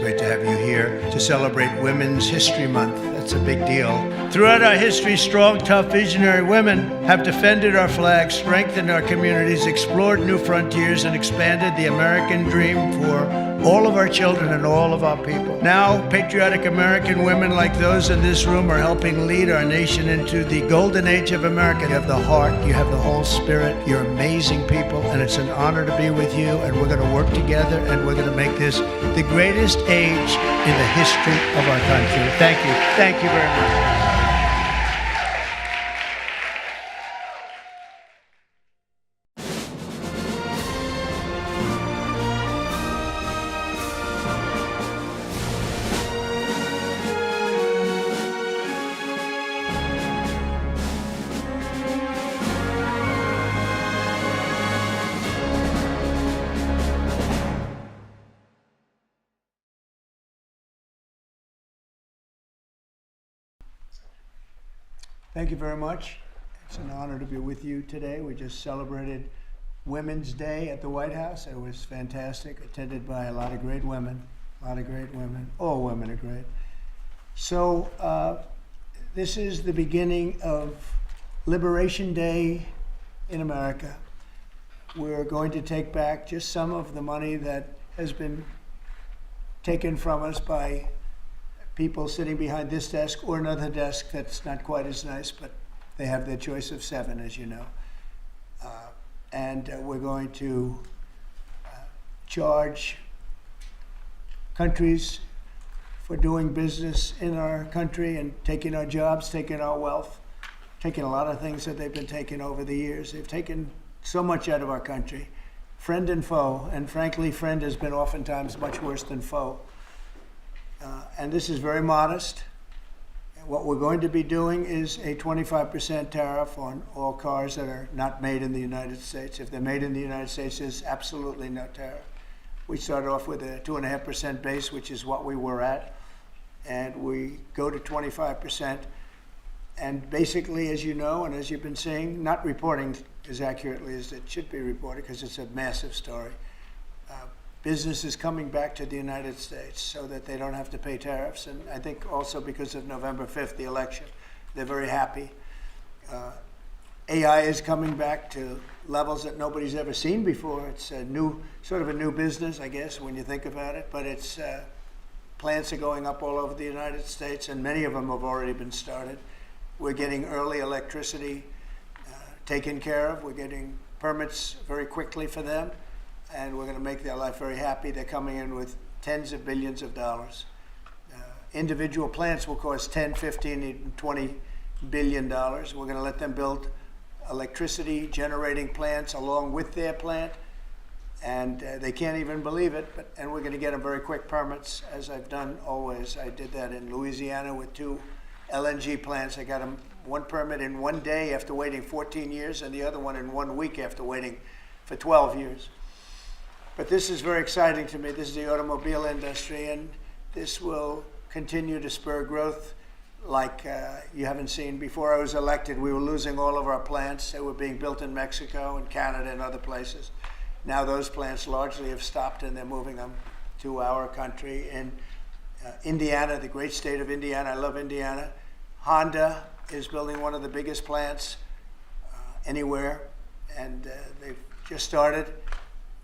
great to have you here to celebrate Women's History Month. That's a big deal. Throughout our history, strong, tough, visionary women have defended our flag, strengthened our communities, explored new frontiers, and expanded the American dream for all of our children and all of our people. Now, patriotic American women like those in this room are helping lead our nation into the golden age of America. You have the heart, you have the whole spirit, you're amazing people, and it's an honor to be with you, and we're going to work together, and we're going to make this the greatest age in the history of our country. Thank you. Thank you very much. Thank you very much. It's an honor to be with you today. We just celebrated Women's Day at the White House. It was fantastic, attended by a lot of great women, All women are great. So this is the beginning of Liberation Day in America. We're going to take back just some of the money that has been taken from us by people sitting behind this desk or another desk that's not quite as nice, but they have their choice of 7, as you know. And we're going to charge countries for doing business in our country and taking our jobs, taking our wealth, taking a lot of things that they've been taking over the years. They've taken so much out of our country, friend and foe, and frankly, friend has been oftentimes much worse than foe. And this is very modest. What we're going to be doing is a 25% tariff on all cars that are not made in the United States. If they're made in the United States, there's absolutely no tariff. We started off with a 2.5% base, which is what we were at, and we go to 25%. And basically, as you know, and as you've been seeing, not reporting as accurately as it should be reported because it's a massive story. Business is coming back to the United States so that they don't have to pay tariffs. And I think also because of November 5th, the election, they're very happy. AI is coming back to levels that nobody's ever seen before. It's a new, sort of a new business, I guess, when you think about it. But it's plants are going up all over the United States, and many of them have already been started. We're getting early electricity taken care of. We're getting permits very quickly for them. And we're going to make their life very happy. They're coming in with tens of billions of dollars. Individual plants will cost 10, 15, even 20 billion dollars. We're going to let them build electricity generating plants along with their plant, and they can't even believe it. And we're going to get them very quick permits, as I've done always. I did that in Louisiana with 2 LNG plants. I got them one permit in 1 day after waiting 14 years, and the other one in 1 week after waiting for 12 years. But this is very exciting to me. This is the automobile industry, and this will continue to spur growth like you haven't seen. Before I was elected, we were losing all of our plants. They were being built in Mexico and Canada and other places. Now those plants largely have stopped, and they're moving them to our country. In Indiana, the great state of Indiana, I love Indiana. Honda is building one of the biggest plants anywhere, and they've just started.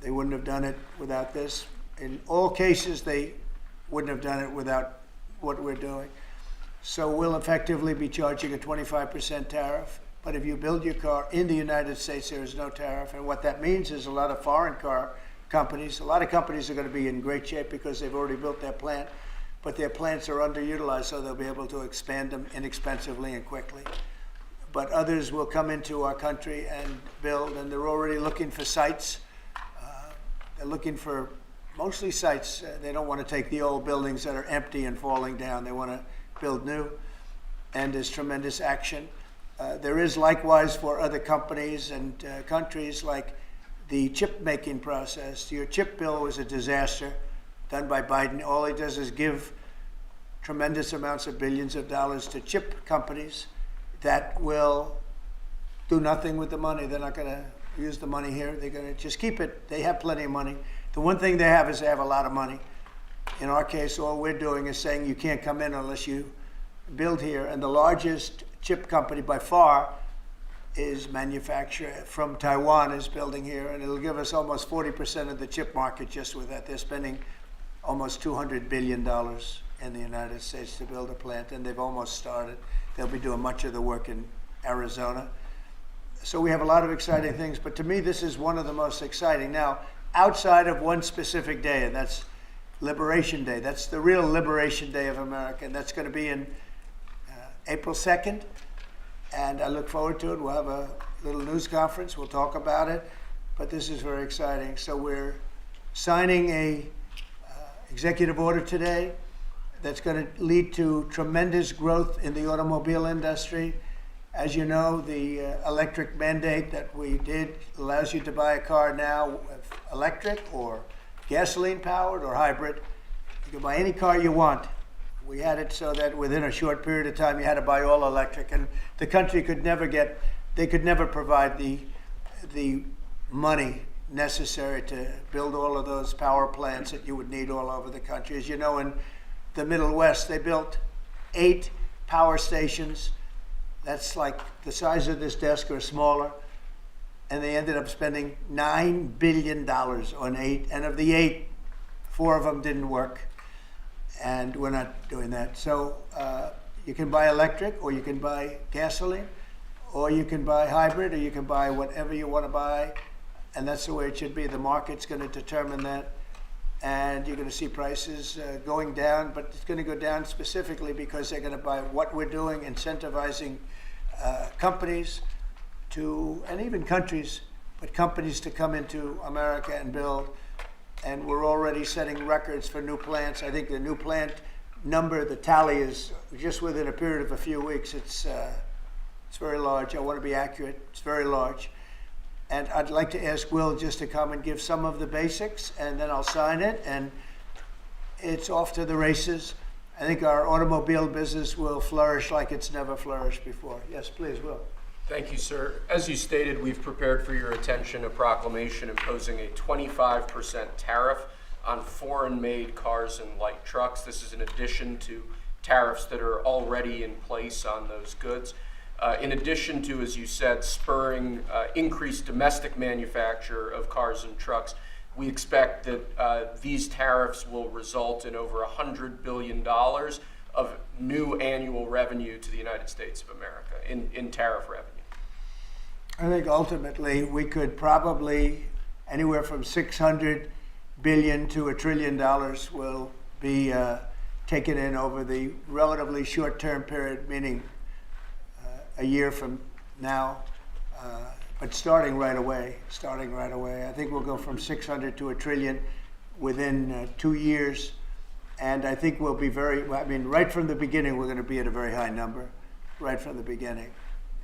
They wouldn't have done it without this. In all cases, they wouldn't have done it without what we're doing. So we'll effectively be charging a 25% tariff. But if you build your car in the United States, there is no tariff. And what that means is a lot of foreign car companies, a lot of companies are going to be in great shape because they've already built their plant, but their plants are underutilized, so they'll be able to expand them inexpensively and quickly. But others will come into our country and build, and they're already looking for sites. They're looking for mostly sites. They don't want to take the old buildings that are empty and falling down. They want to build new, and there's tremendous action. There is likewise for other companies and countries, like the chip making process. Your chip bill was a disaster done by Biden. All he does is give tremendous amounts of billions of dollars to chip companies that will do nothing with the money. They're not going to use the money here. They're going to just keep it. They have plenty of money. The one thing they have is they have a lot of money. In our case, all we're doing is saying you can't come in unless you build here. And the largest chip company by far is manufacturer from Taiwan is building here, and it'll give us almost 40% of the chip market just with that. They're spending almost $200 billion in the United States to build a plant, and they've almost started. They'll be doing much of the work in Arizona. So we have a lot of exciting things, but to me, this is one of the most exciting. Now, outside of one specific day, and that's Liberation Day. That's the real Liberation Day of America, and that's going to be in April 2nd. And I look forward to it. We'll have a little news conference. We'll talk about it. But this is very exciting. So we're signing a executive order today that's going to lead to tremendous growth in the automobile industry. As you know, the electric mandate that we did allows you to buy a car now with electric or gasoline powered or hybrid. You can buy any car you want. We had it so that within a short period of time you had to buy all electric, and the country could never provide the money necessary to build all of those power plants that you would need all over the country. As you know, in the Middle West, they built 8 power stations. That's like the size of this desk or smaller. And they ended up spending $9 billion on 8. And of the 8, 4 of them didn't work. And we're not doing that. So you can buy electric, or you can buy gasoline, or you can buy hybrid, or you can buy whatever you want to buy. And that's the way it should be. The market's going to determine that. And you're going to see prices going down, but it's going to go down specifically because they're going to buy what we're doing, incentivizing companies to, and even countries, but companies to come into America and build. And we're already setting records for new plants. I think the new plant number, the tally is just within a period of a few weeks. It's very large. I want to be accurate. It's very large. And I'd like to ask Will just to come and give some of the basics, and then I'll sign it, and it's off to the races. I think our automobile business will flourish like it's never flourished before. Yes, please, Will. Thank you, sir. As you stated, we've prepared for your attention a proclamation imposing a 25% tariff on foreign-made cars and light trucks. This is in addition to tariffs that are already in place on those goods. In addition to, as you said, spurring increased domestic manufacture of cars and trucks, we expect that these tariffs will result in over $100 billion of new annual revenue to the United States of America in tariff revenue. I think ultimately we could probably anywhere from $600 billion to $1 trillion will be taken in over the relatively short-term period, meaning a year from now, but starting right away. I think we'll go from 600 to $1 trillion within 2 years. And I think we'll be right from the beginning, we're going to be at a very high number, right from the beginning.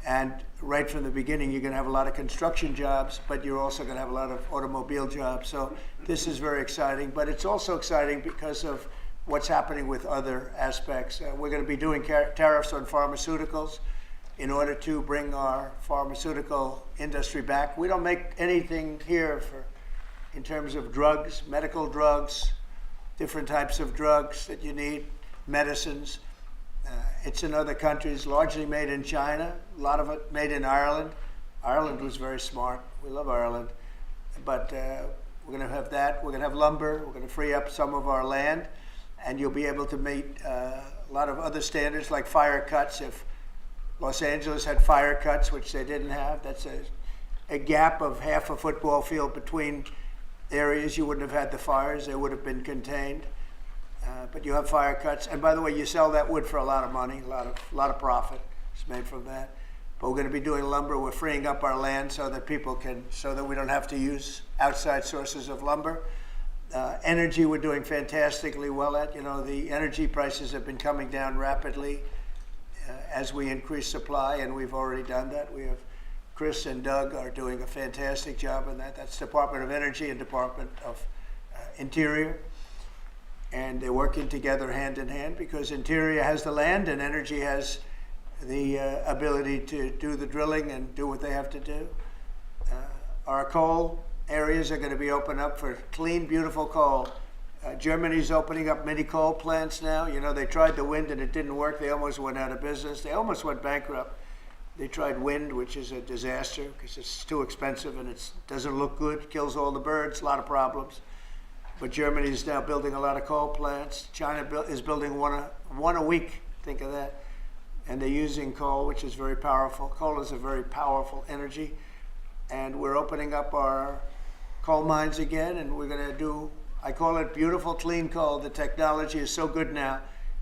And right from the beginning, you're going to have a lot of construction jobs, but you're also going to have a lot of automobile jobs. So this is very exciting, but it's also exciting because of what's happening with other aspects. We're going to be doing tariffs on pharmaceuticals in order to bring our pharmaceutical industry back. We don't make anything here in terms of drugs, medical drugs, different types of drugs that you need, medicines. It's in other countries, largely made in China, a lot of it made in Ireland. Ireland was very smart. We love Ireland. But we're going to have that. We're going to have lumber. We're going to free up some of our land. And you'll be able to meet a lot of other standards like fire cuts. If Los Angeles had fire cuts, which they didn't have, that's a gap of half a football field between areas. You wouldn't have had the fires. They would have been contained. But you have fire cuts. And by the way, you sell that wood for a lot of money, a lot of profit is made from that. But we're going to be doing lumber. We're freeing up our land so that so that we don't have to use outside sources of lumber. Energy, we're doing fantastically well at. You know, the energy prices have been coming down rapidly as we increase supply, and we've already done that. We have Chris and Doug are doing a fantastic job on that. That's Department of Energy and Department of Interior. And they're working together hand in hand because Interior has the land and Energy has the ability to do the drilling and do what they have to do. Our coal areas are going to be opened up for clean, beautiful coal. Germany's opening up mini coal plants now. You know, they tried the wind and it didn't work. They almost went out of business. They almost went bankrupt. They tried wind, which is a disaster because it's too expensive and it doesn't look good, kills all the birds, a lot of problems. But Germany is now building a lot of coal plants. China is building one a week, think of that. And they're using coal, which is very powerful. Coal is a very powerful energy. And we're opening up our coal mines again, and we're going to do, I call it beautiful, clean coal. The technology is so good now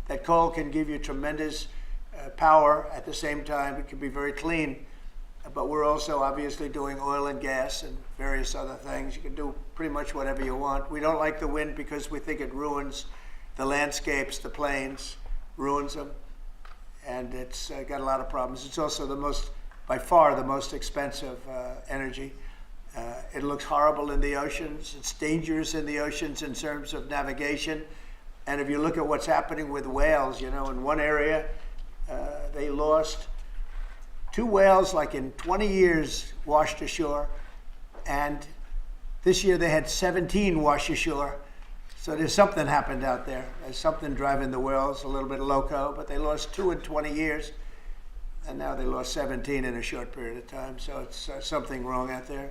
that coal can give you tremendous power at the same time. It can be very clean. But we're also obviously doing oil and gas and various other things. You can do pretty much whatever you want. We don't like the wind because we think it ruins the landscapes, the plains, ruins them. And it's got a lot of problems. It's also by far the most expensive energy. It looks horrible in the oceans. It's dangerous in the oceans in terms of navigation. And if you look at what's happening with whales, you know, in one area, they lost 2 whales, like in 20 years, washed ashore. And this year they had 17 wash ashore. So there's something happened out there. There's something driving the whales a little bit loco, but they lost 2 in 20 years. And now they lost 17 in a short period of time. So it's something wrong out there.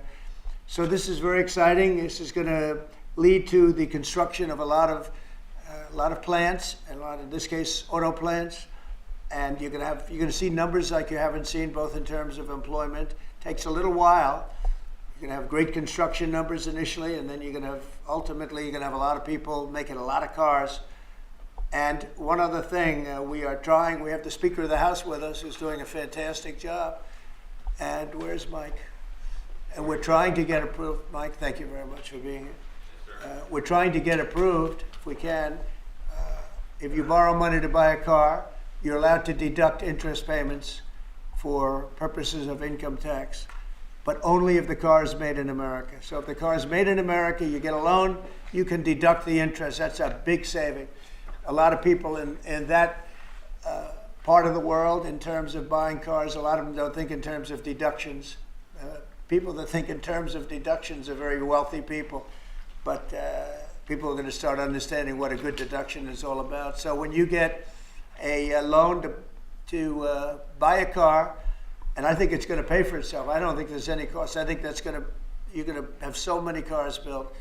So this is very exciting. This is going to lead to the construction of a lot of plants, and in this case, auto plants. And you're going to see numbers like you haven't seen, both in terms of employment. It takes a little while. You're going to have great construction numbers initially, and then ultimately you're going to have a lot of people making a lot of cars. And one other thing, we have the Speaker of the House with us, who's doing a fantastic job. And where's Mike? And we're trying to get approved. Mike, thank you very much for being here. We're trying to get approved, if we can. If you borrow money to buy a car, you're allowed to deduct interest payments for purposes of income tax, but only if the car is made in America. So if the car is made in America, you get a loan, you can deduct the interest. That's a big saving. A lot of people in that part of the world, in terms of buying cars, a lot of them don't think in terms of deductions. People that think in terms of deductions are very wealthy people, but people are going to start understanding what a good deduction is all about. So when you get a loan to buy a car, and I think it's going to pay for itself. I don't think there's any cost. I think you're going to have so many cars built,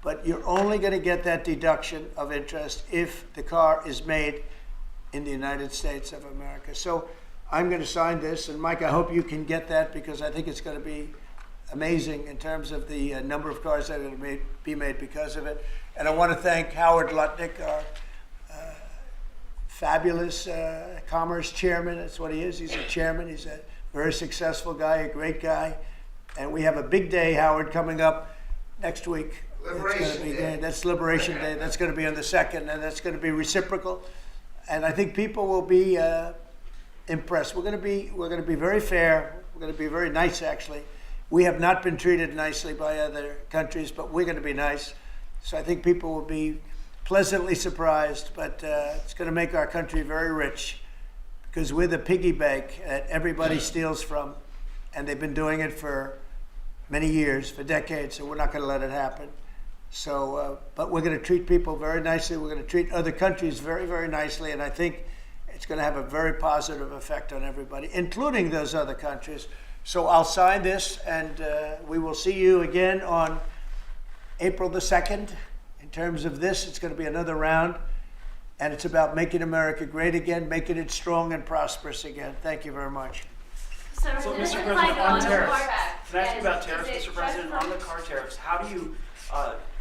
but you're only going to get that deduction of interest if the car is made in the United States of America. So I'm going to sign this, and Mike, I hope you can get that, because I think it's going to be amazing in terms of the number of cars that are going to be made because of it. And I want to thank Howard Lutnick, our fabulous commerce chairman. That's what he is. He's a chairman. He's a very successful guy, a great guy. And we have a big day, Howard, coming up next week. Liberation Day. That's Liberation Day. That's going to be on the 2nd, and that's going to be reciprocal. And I think people will be impressed. We're going to be very fair. We're going to be very nice, actually. We have not been treated nicely by other countries, but we're going to be nice. So I think people will be pleasantly surprised, but it's going to make our country very rich, because we're the piggy bank that everybody steals from, and they've been doing it for many years, for decades, so we're not going to let it happen. So, but we're going to treat people very nicely. We're going to treat other countries very, very nicely, and I think it's going to have a very positive effect on everybody, including those other countries. So I'll sign this, and we will see you again on April the 2nd. In terms of this, it's going to be another round, and it's about making America great again, making it strong and prosperous again. Thank you very much. So Mr. this President, applies on the tariffs, car. can I ask you about Is tariffs, it Mr. President? just On the car tariffs, how do you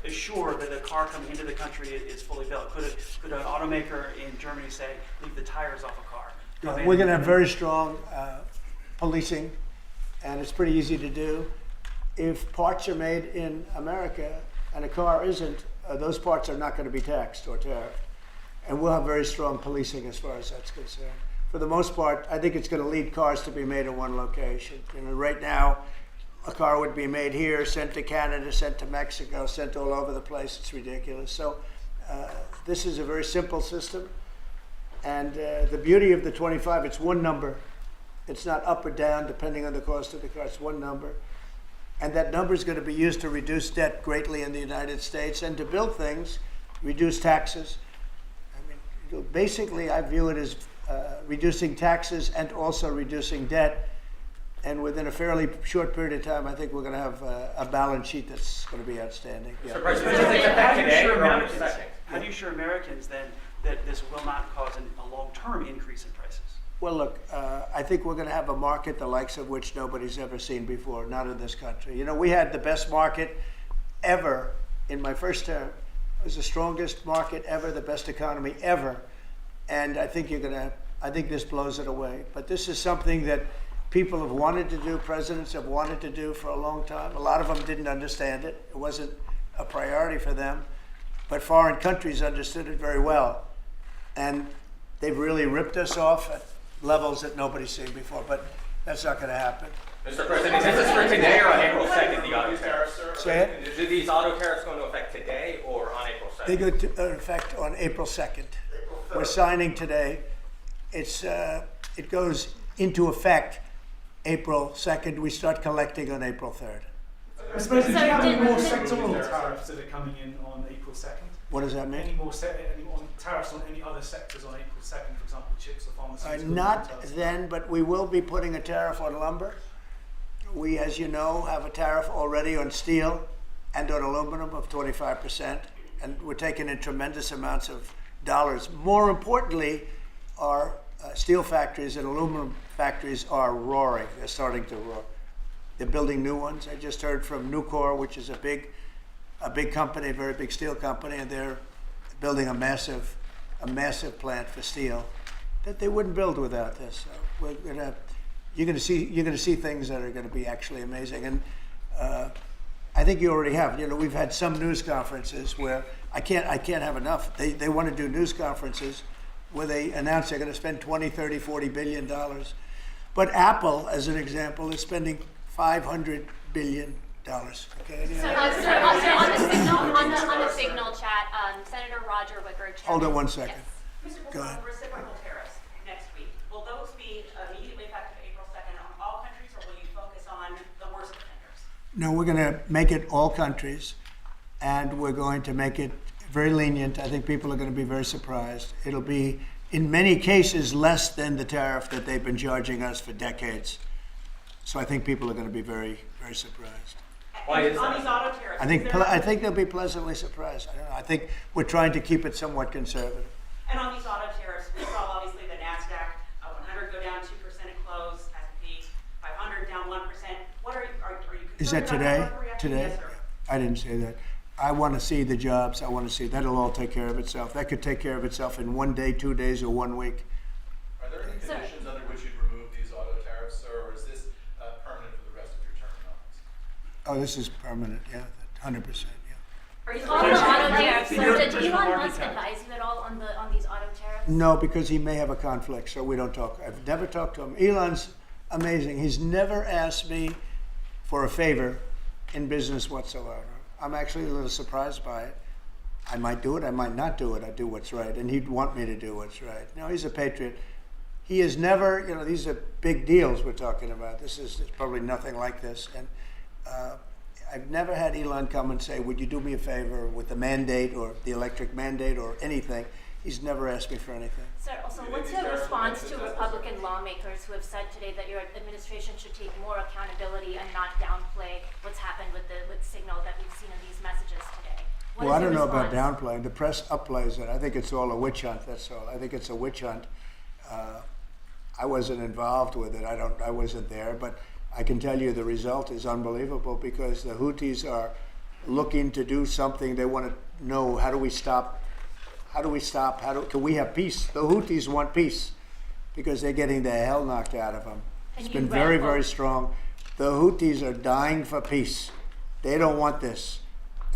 assure that a car coming into the country is fully built? Could an automaker in Germany say, leave the tires off a car? We're going to have very strong policing, and it's pretty easy to do. If parts are made in America and a car isn't, those parts are not going to be taxed or tariffed. And we'll have very strong policing as far as that's concerned. For the most part, I think it's going to lead cars to be made in one location. You know, right now, a car would be made here, sent to Canada, sent to Mexico, sent all over the place. It's ridiculous. So this is a very simple system. And the beauty of the 25, it's one number. It's not up or down depending on the cost of the car. It's one number. And that number is going to be used to reduce debt greatly in the United States and to build things reduce taxes. I mean, basically, I view it as reducing taxes and also reducing debt. And within a fairly short period of time, I think we're going to have a balance sheet that's going to be outstanding. Yeah. Mr. President, does it affect today or on April 2nd? How do you assure Americans then that this will not cause a long-term increase in prices? Well, look, I think we're going to have a market the likes of which nobody's ever seen before, not in this country. You know, we had the best market ever in my first term. It was the strongest market ever, the best economy ever. And I think I think this blows it away. But this is something that people have wanted to do, presidents have wanted to do for a long time. A lot of them didn't understand it. It wasn't a priority for them. But foreign countries understood it very well. And they've really ripped us off at levels that nobody's seen before. But that's not going to happen. Mr. President, is this for today or on April 2nd, the auto tariffs? Say it? Are these auto tariffs going to affect today or on April 2nd? They go into effect on April 2nd. We're signing today. It goes into effect April 2nd. We start collecting on April 3rd. Mr. President, do you have any more sectoral tariffs that are coming in on April 2nd? What does that mean? Any more tariffs on any other sectors on April 2nd, for example, chips or pharmaceuticals? Not then, but we will be putting a tariff on lumber. We, as you know, have a tariff already on steel and on aluminum of 25%, and we're taking in tremendous amounts of dollars. More importantly, our steel factories and aluminum factories are roaring. They're starting to roar. They're building new ones. I just heard from Nucor, which is a big company, a very big steel company, and they're building a massive plant for steel that they wouldn't build without this. So you're going to see things that are going to be actually amazing. And I think you already have. You know, we've had some news conferences where I can't have enough. They want to do news conferences where they announce they're going to spend 20, 30, 40 billion dollars. But Apple, as an example, is spending $500 billion. Okay. So on the signal chat, Senator Roger Wicker. Hold on one second. Yes. Mr. Go ahead. President, reciprocal tariffs next week, will those be immediately effective April 2nd on all countries, or will you focus on the worst offenders? No, we're going to make it all countries, and we're going to make it very lenient. I think people are going to be very surprised. It'll be, in many cases, less than the tariff that they've been charging us for decades. So I think people are going to be very, very surprised. Why is on that? these auto tariffs? I think they'll be pleasantly surprised. I don't know. I think we're trying to keep it somewhat conservative. And on these auto tariffs, we saw obviously the NASDAQ 100 go down 2% at close, S&P 500 down 1%. What are you Is that concerned today? about the reaction? Today? Yes, sir. I didn't say that. I want to see the jobs. I want to see that'll all take care of itself. That could take care of itself in 1 day, 2 days, or 1 week. Are there any So- conditions under which you'd remove these auto tariffs, sir, or is this permanent for the rest of your term in office? Oh, this is permanent. Yeah, 100%. Yeah. On the auto tariffs, so Your did traditional Elon market Musk cap. advise you at all on these auto tariffs? No, because he may have a conflict, so we don't talk. I've never talked to him. Elon's amazing. He's never asked me for a favor in business whatsoever. I'm actually a little surprised by it. I might do it, I might not do it. I do what's right, and he'd want me to do what's right. No, he's a patriot. He has never, you know, these are big deals we're talking about. This is probably nothing like this. And I've never had Elon come and say, would you do me a favor with the mandate or the electric mandate or anything. He's never asked me for anything. Sir, also, what's your response to Republican lawmakers who have said today that your administration should take more accountability and not downplay what's happened with Signal that we've seen in these messages today? What Well, I is your don't know about response? downplaying. The press upplays it. I think it's all a witch hunt. That's all. I think it's a witch hunt. I wasn't involved with it. I wasn't there, but I can tell you the result is unbelievable because the Houthis are looking to do something. They want to know, how do we stop? How do we stop? Can we have peace? The Houthis want peace because they're getting the hell knocked out of them. And It's you been read very, both. very strong. The Houthis are dying for peace. They don't want this.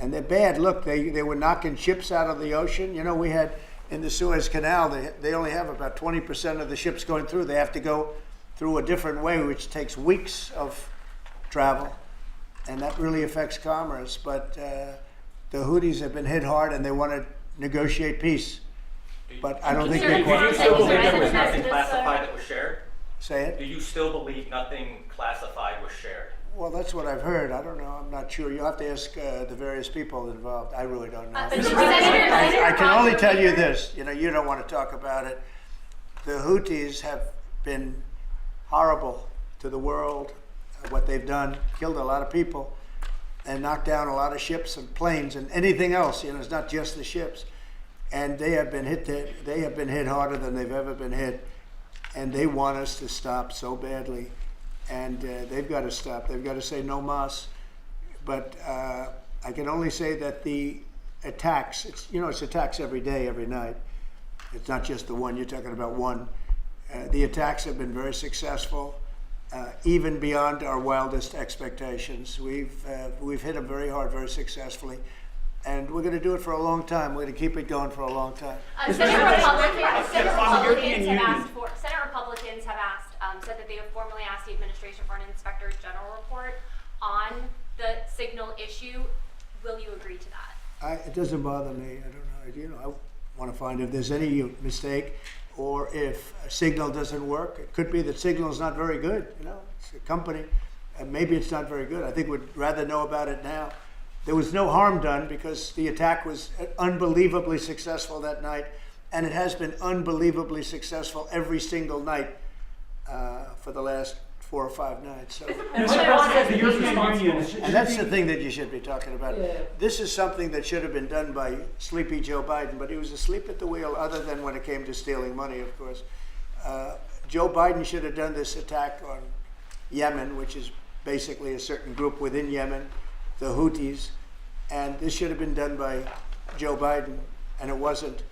And they're bad. Look, they were knocking ships out of the ocean. You know, we had in the Suez Canal, they only have about 20% of the ships going through. They have to go through a different way, which takes weeks of travel. And that really affects commerce. But the Houthis have been hit hard and they want to negotiate peace. But I don't think Sir, they Do you Thank still you, believe sir. there was nothing Messages, classified sir. that was shared? say Do it. you still believe nothing classified was shared? Well, that's what I've heard. I don't know. I'm not sure. You'll have to ask the various people involved. I really don't know. But Senator I can only Roger tell you Wicker- this. You don't want to talk about it. The Houthis have been horrible to the world. What they've done, killed a lot of people, and knocked down a lot of ships and planes and anything else. It's not just the ships. And they have been hit. They have been hit harder than they've ever been hit, and they want us to stop so badly. And they've got to stop. They've got to say no mas. But I can only say that the attacks, it's attacks every day, every night. It's not just the one. You're talking about one. The attacks have been very successful, even beyond our wildest expectations. We've hit them very hard, very successfully. And we're going to do it for a long time. We're going to keep it going for a long time. Senate Republicans Union. have asked, said that they have formally asked the administration for an Inspector General report on the signal issue. Will you agree to that? It doesn't bother me. I don't know. I want to find if there's any mistake or if a signal doesn't work. It could be that signal is not very good. It's a company. Maybe it's not very good. I think we'd rather know about it now. There was no harm done because the attack was unbelievably successful that night, and it has been unbelievably successful every single night for the last 4 or 5 nights. So, And Mr. President, the European Union and that's the thing that you should be talking about. Yeah. This is something that should have been done by sleepy Joe Biden, but he was asleep at the wheel other than when it came to stealing money, of course. Joe Biden should have done this attack on Yemen, which is basically a certain group within Yemen, the Houthis, and this should have been done by Joe Biden, and it wasn't.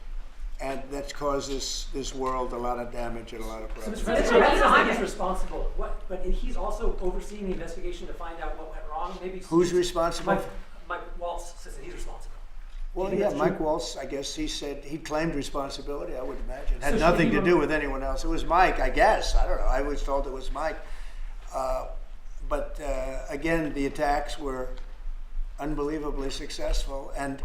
And that's caused this world a lot of damage and a lot of So, Mr. problems. President, Mike says that he's responsible. But he's also overseeing the investigation to find out what went wrong. Maybe Who's responsible? Mike Waltz says that he's responsible. Well, Do you think yeah, that's Mike true? Waltz, I guess he said he claimed responsibility, I would imagine. Had So should nothing he to do with anyone else. It was Mike, I guess. I don't know. I was told it was Mike. But again, the attacks were unbelievably successful, and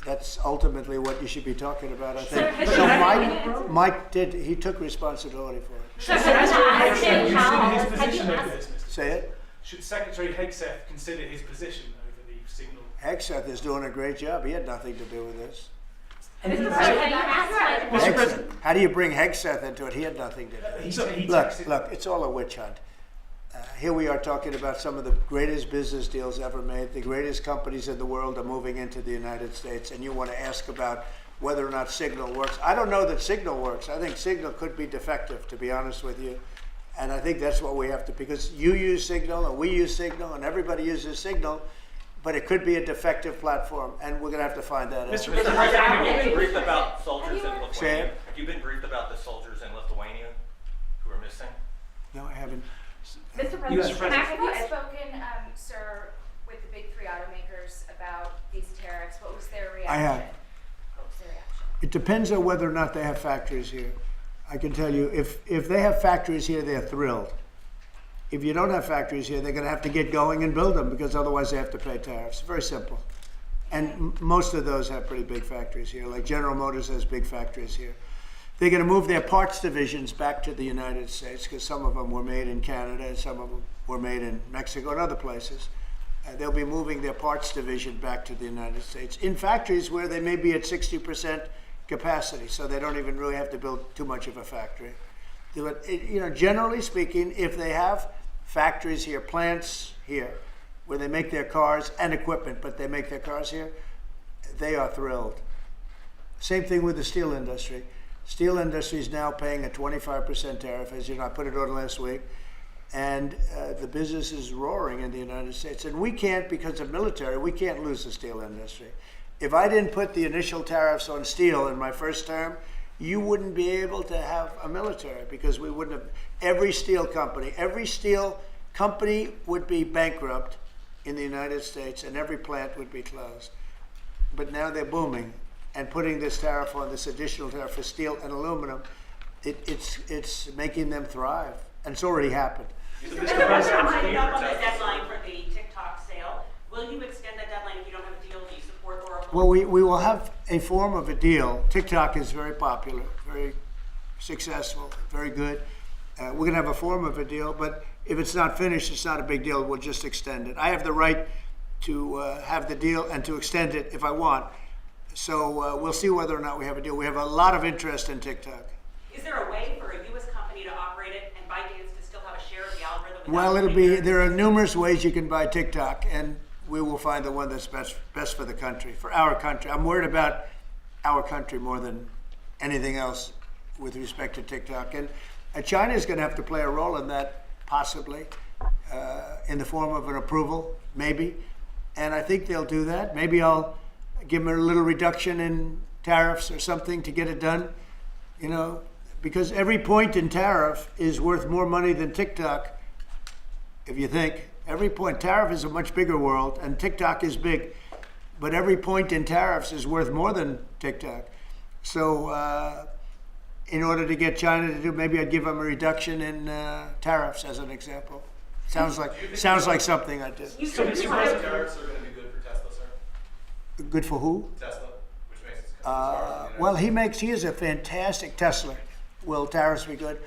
that's ultimately what you should be talking about, I think. Sir, So Mike he took responsibility for it. So Should asking he how, consider his have you position over asked, this, Mr. Say it. Should Secretary Hegseth consider his position over the signal? Hegseth is doing a great job. He had nothing to do with this. And he, have you asked Mike? Hegseth, how do you bring Hegseth into it? He had nothing to do with it. He Look, texted- it's all a witch hunt. Here we are talking about some of the greatest business deals ever made. The greatest companies in the world are moving into the United States, and you want to ask about whether or not Signal works. I don't know that Signal works. I think Signal could be defective, to be honest with you. And I think that's what we have to, because you use Signal, and we use Signal, and everybody uses Signal, but it could be a defective platform, and we're going to have to find that out. Mr. President, have you been briefed about soldiers in Say Lithuania? it. Have you been briefed about the soldiers in Lithuania who are missing? No, I haven't. Mr. U.S. President, have you President. spoken, sir, with the big 3 automakers about these tariffs? What was their reaction? I have. What was their reaction? It depends on whether or not they have factories here. I can tell you, if they have factories here, they're thrilled. If you don't have factories here, they're going to have to get going and build them, because otherwise they have to pay tariffs. Very simple. And most of those have pretty big factories here, like General Motors has big factories here. They're going to move their parts divisions back to the United States, because some of them were made in Canada and some of them were made in Mexico and other places. They'll be moving their parts division back to the United States in factories where they may be at 60% capacity, so they don't even really have to build too much of a factory. But, generally speaking, if they have factories here, plants here, where they make their cars and equipment, but they make their cars here, they are thrilled. Same thing with the steel industry. Steel industry is now paying a 25% tariff, as you know, I put it on last week, and the business is roaring in the United States. And we can't, because of military, we can't lose the steel industry. If I didn't put the initial tariffs on steel in my first term, you wouldn't be able to have a military, because we wouldn't have, every steel company would be bankrupt in the United States, and every plant would be closed. But now they're booming, and putting this tariff on, this additional tariff for steel and aluminum, it's making them thrive, and it's already happened. Mr. President, lining up on the deadline for the TikTok sale, will you extend that deadline if you don't have a deal? Do you support Oracle? Well, we will have a form of a deal. TikTok is very popular, very successful, very good. we're going to have a form of a deal, but if it's not finished, it's not a big deal. We'll just extend it. I have the right to have the deal and to extend it if I want. So we'll see whether or not we have a deal. We have a lot of interest in TikTok. Is there a way for a U.S. company to operate it and ByteDance to still have a share of the algorithm? without Well, being there are numerous ways you can buy TikTok, and we will find the one that's best for the country, for our country. I'm worried about our country more than anything else with respect to TikTok. And China is going to have to play a role in that, possibly, in the form of an approval, maybe. And I think they'll do that. Maybe I'll give them a little reduction in tariffs or something to get it done, you know, because every point in tariff is worth more money than TikTok, if you think. Every point, tariff is a much bigger world, and TikTok is big, but every point in tariffs is worth more than TikTok. So in order to get China to do, maybe I'd give them a reduction in tariffs as an example. Sounds like something I'd do. So, Mr. Tariffs President, are going to be good for Tesla, sir? Good for who? Tesla, which makes its as far as the Well, he is a fantastic Tesla. Will tariffs be good?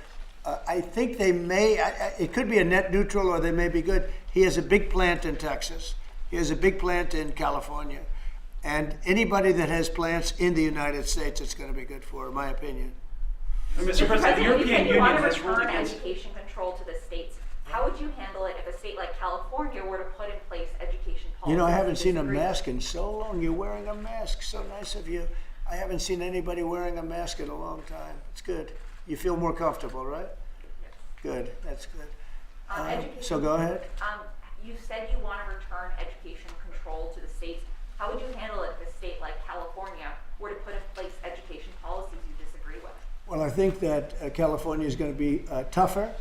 I think they may, it could be a net neutral or they may be good. He has a big plant in Texas. He has a big plant in California. And anybody that has plants in the United States, it's going to be good for, in my opinion. Mr. President, the you European said you Union want to has ruled return against. education control to the states. How would you handle it if a state like California were to put in place education policies? You know, I haven't seen a disagree? mask in so long. You're wearing a mask. So nice of you. I haven't seen anybody wearing a mask in a long time. It's good. You feel more comfortable, right? Yes. Good. That's good. Education- So go ahead. You said you want to return education control to the states. How would you handle it if a state like California were to put in place education policies you disagree with? Well, I think that California is going to be tougher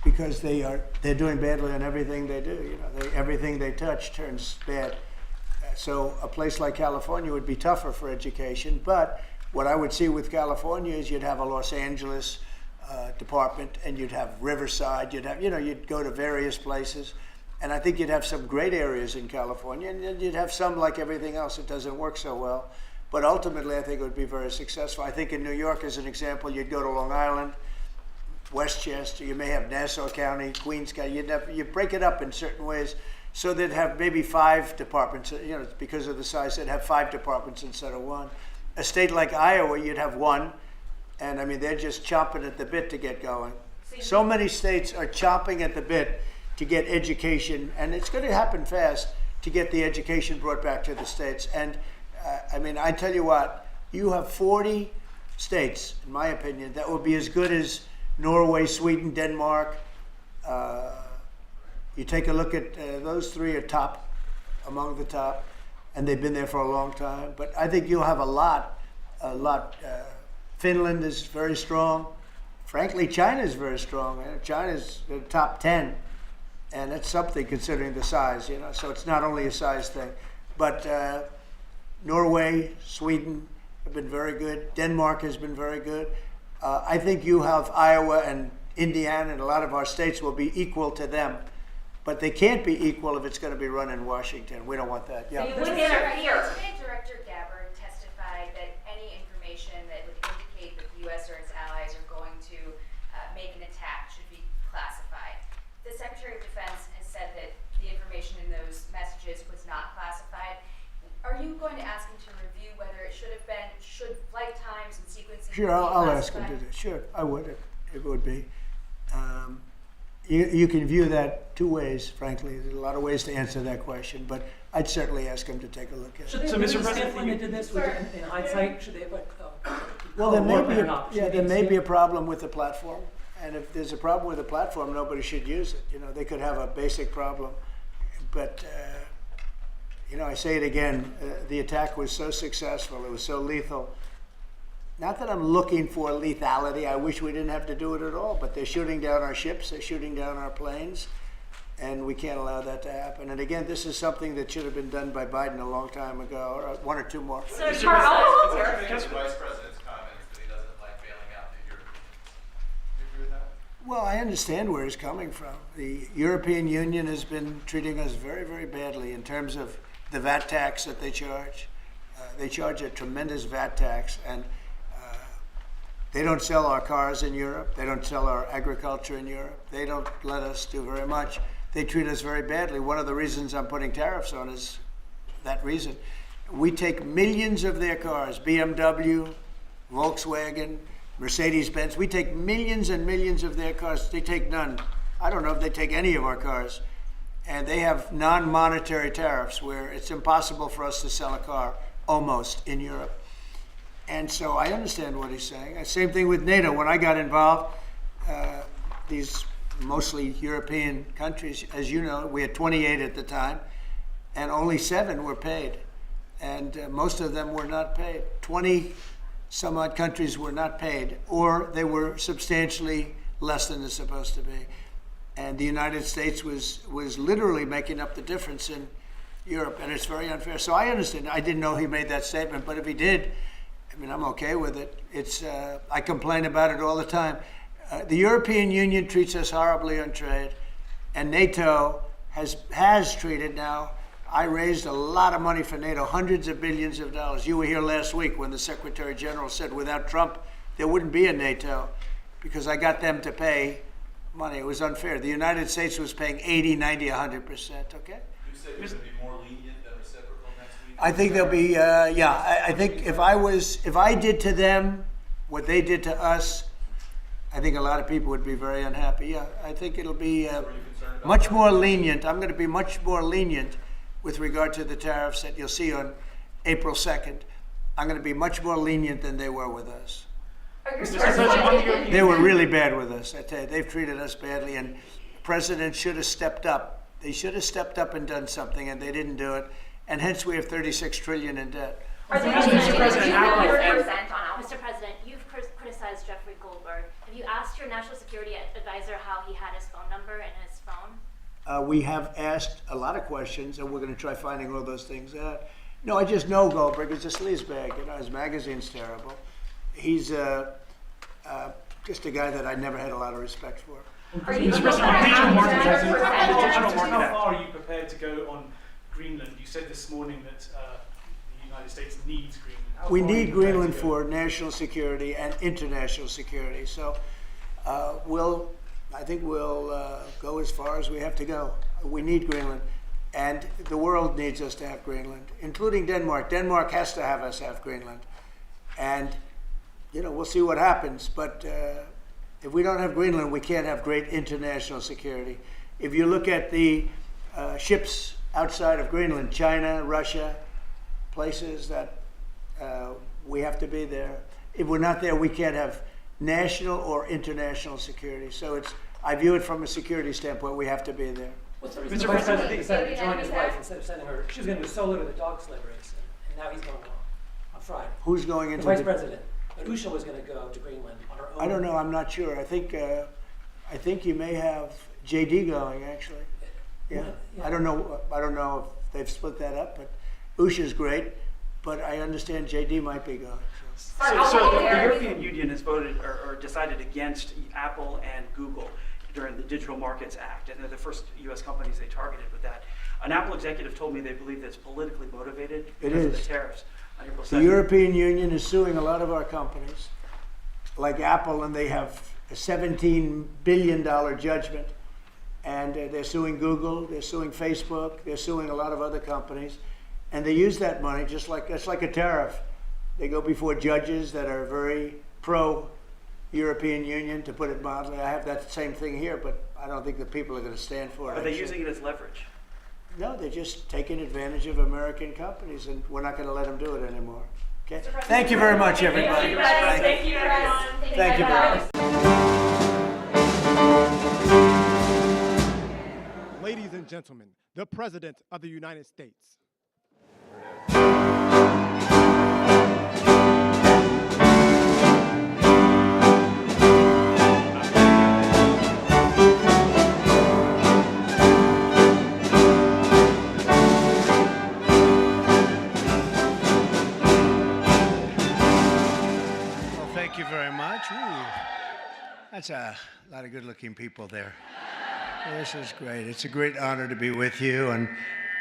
because they're doing badly on everything they do. You know, everything they touch turns bad. So a place like California would be tougher for education. But what I would see with California is you'd have a Los Angeles department, and you'd have Riverside. You'd go to various places, and I think you'd have some great areas in California, and then you'd have some, like everything else, it doesn't work so well. But ultimately, I think it would be very successful. I think in New York, as an example, you'd go to Long Island, Westchester, you may have Nassau County, Queens County. You break it up in certain ways, so they'd have maybe 5 departments. You know, because of the size, they'd have 5 departments instead of 1. A state like Iowa, you'd have 1, and I mean they're just chomping at the bit to get going. So many states are chomping at the bit to get education, and it's going to happen fast to get the education brought back to the states. And I mean, I tell you what, you have 40 states, in my opinion, that will be as good as Norway, Sweden, Denmark. You take a look at those 3 are among the top, and they've been there for a long time. But I think you'll have a lot. Finland is very strong. Frankly, China is very strong. China's the top 10, and that's something considering the size. You know, so it's not only a size thing, but Norway, Sweden have been very good. Denmark has been very good. I think you have Iowa and Indiana, and a lot of our states will be equal to them. But they can't be equal if it's going to be run in Washington. We don't want that. Yeah. So you wouldn't interfere. Today, Director Gabbard testified that any information that would indicate that the U.S. or its allies are going to make an attack should be classified. The Secretary of Defense has said that the information in those messages was not classified. Are you going to ask him to review whether it should have been, should flight times and sequencing Sure, be I'll ask him to do classified? that. Sure, I would. It would be. You can view that 2 ways, frankly. There's a lot of ways to answer that question, but I'd certainly ask him to take a look at Should it. they So, really Mr. stand President, when you- they did this? In hindsight, should they have Well, there may be Should a problem with the platform, and if there's a problem with the platform, nobody should use it. You know, they could have a basic problem, but you know, I say it again: the attack was so successful, it was so lethal. Not that I'm looking for lethality. I wish we didn't have to do it at all, but they're shooting down our ships, they're shooting down our planes, and we can't allow that to happen. And again, this is something that should have been done by Biden a long time ago, or 1 or 2 more. So Mr. Carl, What do you here. think of the Vice President's comments that he doesn't like bailing out the Europeans? Do you agree with that? Well, I understand where he's coming from. The European Union has been treating us very, very badly in terms of the VAT tax that they charge. They charge a tremendous VAT tax, and They don't sell our cars in Europe. They don't sell our agriculture in Europe. They don't let us do very much. They treat us very badly. One of the reasons I'm putting tariffs on is that reason. We take millions of their cars, BMW, Volkswagen, Mercedes-Benz. We take millions and millions of their cars. They take none. I don't know if they take any of our cars. And they have non-monetary tariffs where it's impossible for us to sell a car, almost, in Europe. And so I understand what he's saying. Same thing with NATO. When I got involved, these mostly European countries, as you know, we had 28 at the time, and only 7 were paid. And most of them were not paid. 20 some odd countries were not paid, or they were substantially less than they're supposed to be. And the United States was literally making up the difference in Europe, and it's very unfair. So I understand. I didn't know he made that statement, but if he did, I mean, I'm okay with it. It's I complain about it all the time. The European Union treats us horribly on trade, and NATO has treated now. I raised a lot of money for NATO, hundreds of billions of dollars. You were here last week when the Secretary General said without Trump, there wouldn't be a NATO, because I got them to pay money. It was unfair. The United States was paying 80, 90, 100%, okay? You said you're going to be more lenient than reciprocal next week? I think there'll be, I think if I did to them what they did to us, I think a lot of people would be very unhappy. Yeah, I think it'll be much more lenient. I'm going to be much more lenient with regard to the tariffs that you'll see on April 2nd. I'm going to be much more lenient than they were with us. They were really bad with us. I tell you, they've treated us badly, and the president should have stepped up. They should have stepped up and done something, and they didn't do it. And hence we have $36 trillion in debt. Mr. President, you've criticized Jeffrey Goldberg. Have you asked your national security advisor how he had his phone number in his phone? We have asked a lot of questions, and we're going to try finding all those things out. No, I just know Goldberg is a sleazebag. You know, his magazine's terrible. He's just a guy that I never had a lot of respect for. Mr. President, digital market how far are you prepared to go on Greenland? You said this morning that the United States needs Greenland. We need Greenland for national security and international security. So I think we'll go as far as we have to go. We need Greenland. And the world needs us to have Greenland, including Denmark. Denmark has to have us have Greenland. And you know, we'll see what happens, but if we don't have Greenland, we can't have great international security. If you look at the ships outside of Greenland, China, Russia, places that we have to be there. If we're not there, we can't have national or international security. So I view it from a security standpoint, we have to be there. What's the reason the Vice President decided to join his wife instead of sending her? She was going to go solo to the dog sled race, and now he's going along on Friday. Who's going The into Vice President. But Usha was going to go to Greenland on her own. I don't know. I'm not sure. I think you may have JD going, actually. Yeah. I don't know if they've split that up, but Usha's great. But I understand JD might be going. So the European Union has voted or decided against Apple and Google during the Digital Markets Act, and they're the first U.S. companies they targeted with that. An Apple executive told me they believe that's politically motivated because of the tariffs. The European Union is suing a lot of our companies, like Apple, and they have a $17 billion judgment. And they're suing Google, they're suing Facebook, they're suing a lot of other companies. And they use that money just like a tariff. They go before judges that are very pro-European Union, to put it mildly. I have that same thing here, but I don't think the people are going to stand for it. Are they using it as leverage? No, they're just taking advantage of American companies, and we're not going to let them do it anymore. Okay? Thank you very much, everybody. Thank you, everyone. Thank you, Brian. Ladies and gentlemen, the President of the United States. Thank you very much. Ooh, that's a lot of good-looking people there. This is great. It's a great honor to be with you, and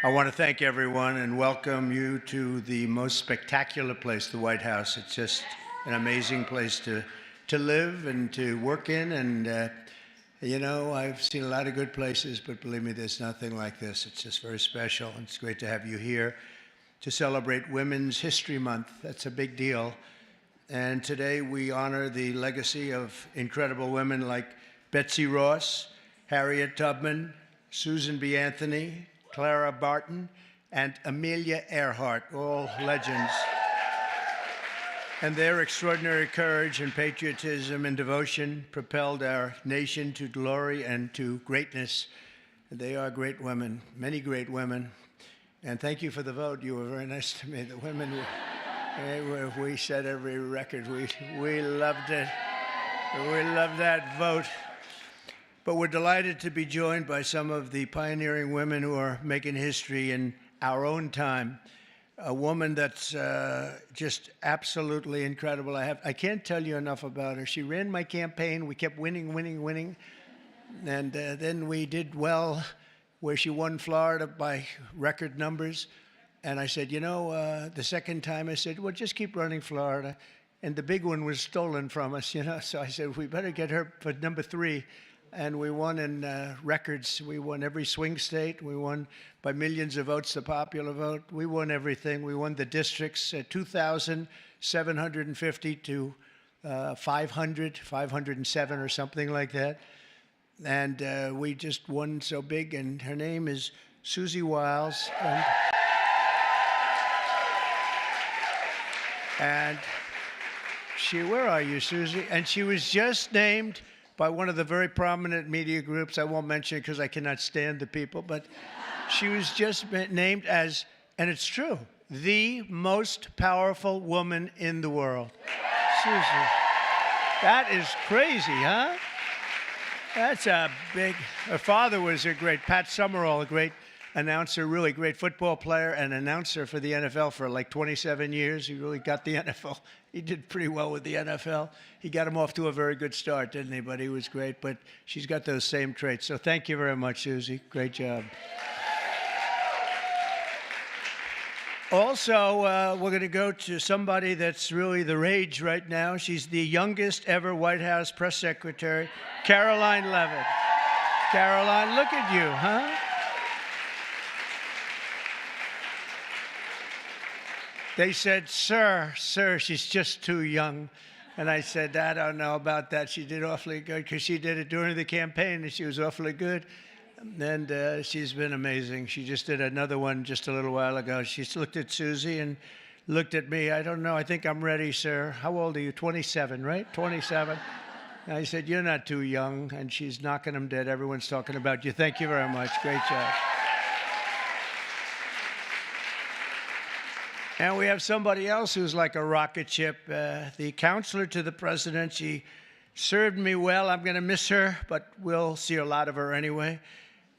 I want to thank everyone and welcome you to the most spectacular place, the White House. It's just an amazing place to to live and to work in. And, you know, I've seen a lot of good places, but believe me, there's nothing like this. It's just very special. And it's great to have you here to celebrate Women's History Month. That's a big deal. And today we honor the legacy of incredible women like Betsy Ross, Harriet Tubman, Susan B. Anthony, Clara Barton, and Amelia Earhart, all legends. And their extraordinary courage and patriotism and devotion propelled our nation to glory and to greatness. They are great women, many great women. And thank you for the vote. You were very nice to me. The women, we set every record. We loved it. We loved that vote. But we're delighted to be joined by some of the pioneering women who are making history in our own time. A woman that's just absolutely incredible. I can't tell you enough about her. She ran my campaign. We kept winning. And then we did well, where she won Florida by record numbers. And I said, you know, the second time I said, well, just keep running Florida. And the big one was stolen from us, you know. So I said, we better get her for number 3. And we won in records. We won every swing state. We won by millions of votes, the popular vote. We won everything. We won the districts, 2,750 to 507 or something like that. And we just won so big. And her name is Susie Wiles. And she, where are you, Susie? And she was just named by one of the very prominent media groups. I won't mention it because I cannot stand the people, but she was just named as, and it's true, the most powerful woman in the world. Susie, that is crazy, huh? That's a big, her father was a great, Pat Summerall, a great announcer, really great football player and announcer for the NFL for like 27 years. He really got the NFL. He did pretty well with the NFL. He got him off to a very good start, didn't he? But he was great. But she's got those same traits. So thank you very much, Susie. Great job. Also, we're going to go to somebody that's really the rage right now. She's the youngest ever White House press secretary, Caroline Leavitt. Caroline, look at you, huh? They said, sir, she's just too young. And I said, I don't know about that. She did awfully good because she did it during the campaign and she was awfully good. And she's been amazing. She just did another one just a little while ago. She looked at Susie and looked at me. I don't know. I think I'm ready, sir. How old are you? 27, right? 27. And I said, you're not too young. And she's knocking them dead. Everyone's talking about you. Thank you very much. Great job. And we have somebody else who's like a rocket ship, the counselor to the president. She served me well. I'm going to miss her, but we'll see a lot of her anyway.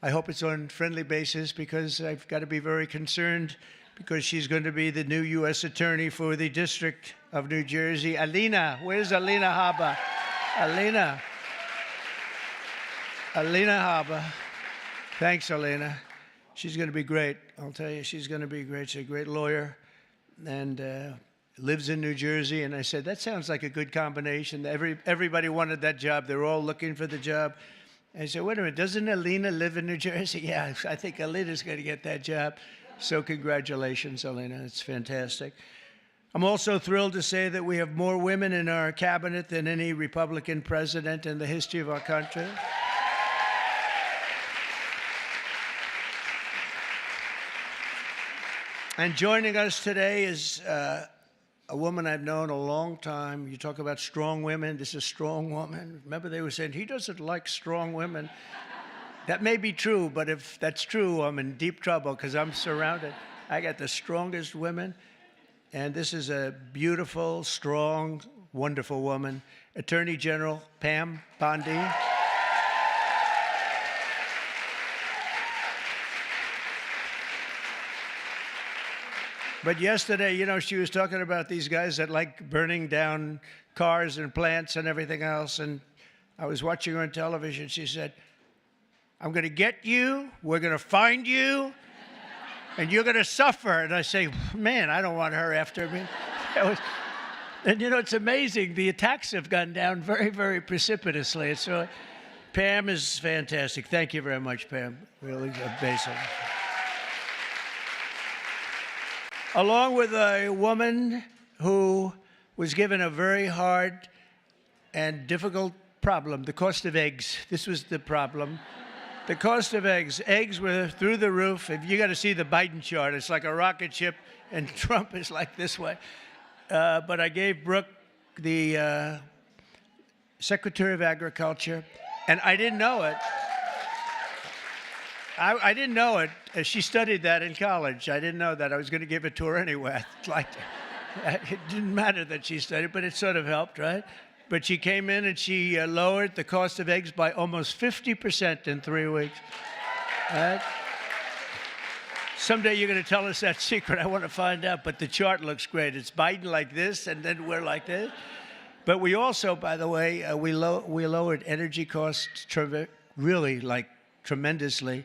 I hope it's on a friendly basis because I've got to be very concerned because she's going to be the new U.S. Attorney for the District of New Jersey. Alina, where's Alina Habba? Alina Habba. Thanks, Alina. She's going to be great. I'll tell you, she's going to be great. She's a great lawyer. And lives in New Jersey. And I said, that sounds like a good combination. Everybody wanted that job. They were all looking for the job. And I said, wait a minute, doesn't Alina live in New Jersey? Yeah, I think Alina's going to get that job. So congratulations, Alina. It's fantastic. I'm also thrilled to say that we have more women in our cabinet than any Republican president in the history of our country. And joining us today is a woman I've known a long time. You talk about strong women. This is a strong woman. Remember, they were saying, he doesn't like strong women. That may be true, but if that's true, I'm in deep trouble because I'm surrounded. I got the strongest women. And this is a beautiful, strong, wonderful woman, Attorney General Pam Bondi. But yesterday, you know, she was talking about these guys that like burning down cars and plants and everything else. And I was watching her on television. She said, I'm going to get you, we're going to find you, and you're going to suffer. And I say, man, I don't want her after me. And you know, it's amazing. The attacks have gone down very, very precipitously. It's Pam is fantastic. Thank you very much, Pam. Really amazing. Along with a woman who was given a very hard and difficult problem, the cost of eggs. This was the problem. The cost of eggs. Eggs were through the roof. If you got to see the Biden chart, it's like a rocket ship, and Trump is like this way. But I gave Brooke the Secretary of Agriculture, and I didn't know it. I didn't know it. She studied that in college. I didn't know that. I was going to give it to her anyway. It didn't matter that she studied, but it sort of helped, right? But she came in and she lowered the cost of eggs by almost 50% in 3 weeks. Right? Someday you're going to tell us that secret. I want to find out. But the chart looks great. It's Biden like this, and then we're like this. But we also, by the way, we lowered energy costs really like tremendously.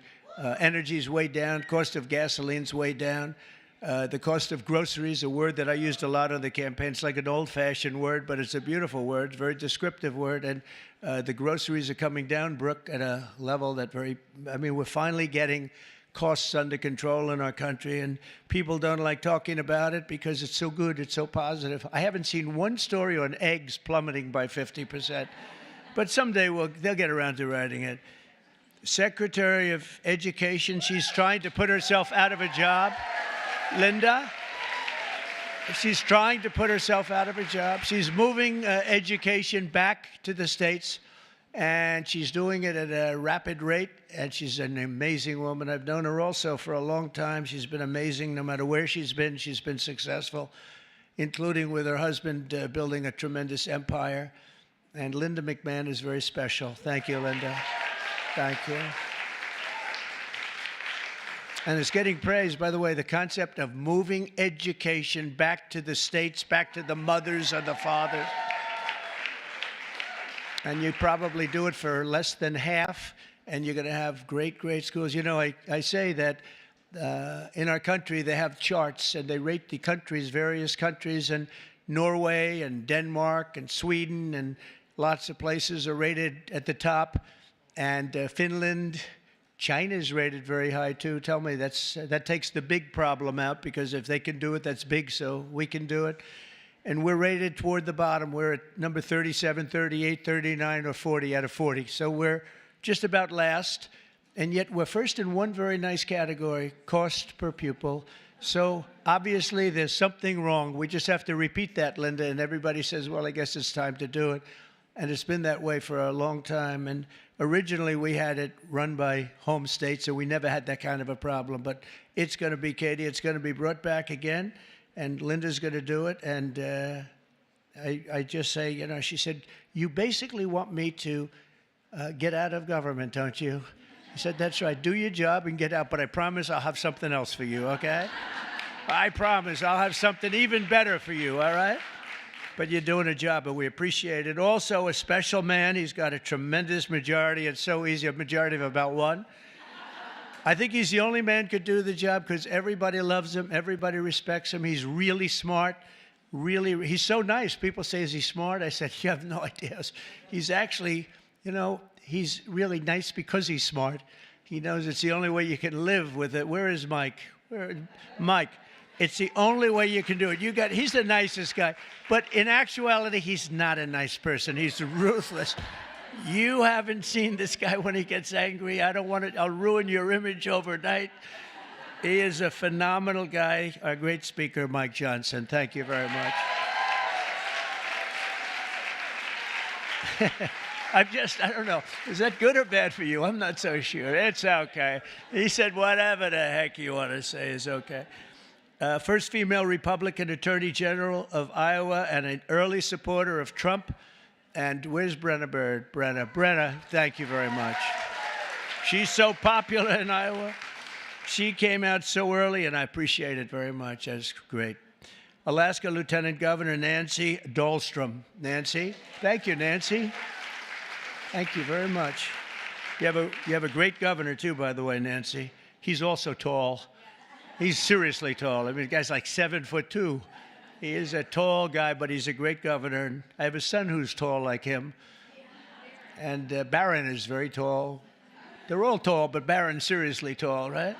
Energy's way down. Cost of gasoline's way down. The cost of groceries, a word that I used a lot on the campaign. It's like an old-fashioned word, but it's a beautiful word, very descriptive word. And the groceries are coming down, Brooke, at a level that we're finally getting costs under control in our country, and people don't like talking about it because it's so good, it's so positive. I haven't seen one story on eggs plummeting by 50%, but someday they'll get around to writing it. Secretary of Education, she's trying to put herself out of a job. Linda, she's trying to put herself out of a job. She's moving education back to the States, and she's doing it at a rapid rate, and she's an amazing woman. I've known her also for a long time. She's been amazing. No matter where she's been successful, including with her husband building a tremendous empire. And Linda McMahon is very special. Thank you, Linda. Thank you. And it's getting praised, by the way, the concept of moving education back to the states, back to the mothers or the fathers. And you probably do it for less than half, and you're going to have great, great schools. You know, I say that in our country they have charts, and they rate the countries, various countries, and Norway and Denmark and Sweden and lots of places are rated at the top. And Finland, China's rated very high too. Tell me, that takes the big problem out, because if they can do it, that's big, so we can do it. And we're rated toward the bottom. We're at number 37, 38, 39, or 40 out of 40. So we're just about last. And yet we're first in one very nice category, cost per pupil. So obviously there's something wrong. We just have to repeat that, Linda, and everybody says, well, I guess it's time to do it. And it's been that way for a long time. And originally we had it run by home states, so we never had that kind of a problem. But it's going to be, Katie, it's going to be brought back again. And Linda's going to do it. And I just say, you know, she said, you basically want me to get out of government, don't you? I said, that's right. Do your job and get out. But I promise I'll have something else for you, okay? I promise I'll have something even better for you, all right? But you're doing a job, and we appreciate it. Also, a special man. He's got a tremendous majority. It's so easy, a majority of about one. I think he's the only man could do the job because everybody loves him. Everybody respects him. He's really smart. He's so nice. People say, is he smart? I said, you have no idea. He's actually, you know, he's really nice because he's smart. He knows it's the only way you can live with it. Where is Mike? Mike. It's the only way you can do it. He's the nicest guy. But in actuality, he's not a nice person. He's ruthless. You haven't seen this guy when he gets angry. I'll ruin your image overnight. He is a phenomenal guy. Our great speaker, Mike Johnson. Thank you very much. I don't know. Is that good or bad for you? I'm not so sure. It's okay. He said whatever the heck you want to say is okay. First female Republican Attorney General of Iowa and an early supporter of Trump. And where's Brenna Bird? Brenna, thank you very much. She's so popular in Iowa. She came out so early, and I appreciate it very much. That's great. Alaska Lieutenant Governor Nancy Dahlstrom. Nancy, thank you, Nancy. Thank you very much. You have a great governor, too, by the way, Nancy. He's also tall. He's seriously tall. I mean, the guy's like 7'2". He is a tall guy, but he's a great governor. And I have a son who's tall like him. And Barron is very tall. They're all tall, but Barron's seriously tall, right?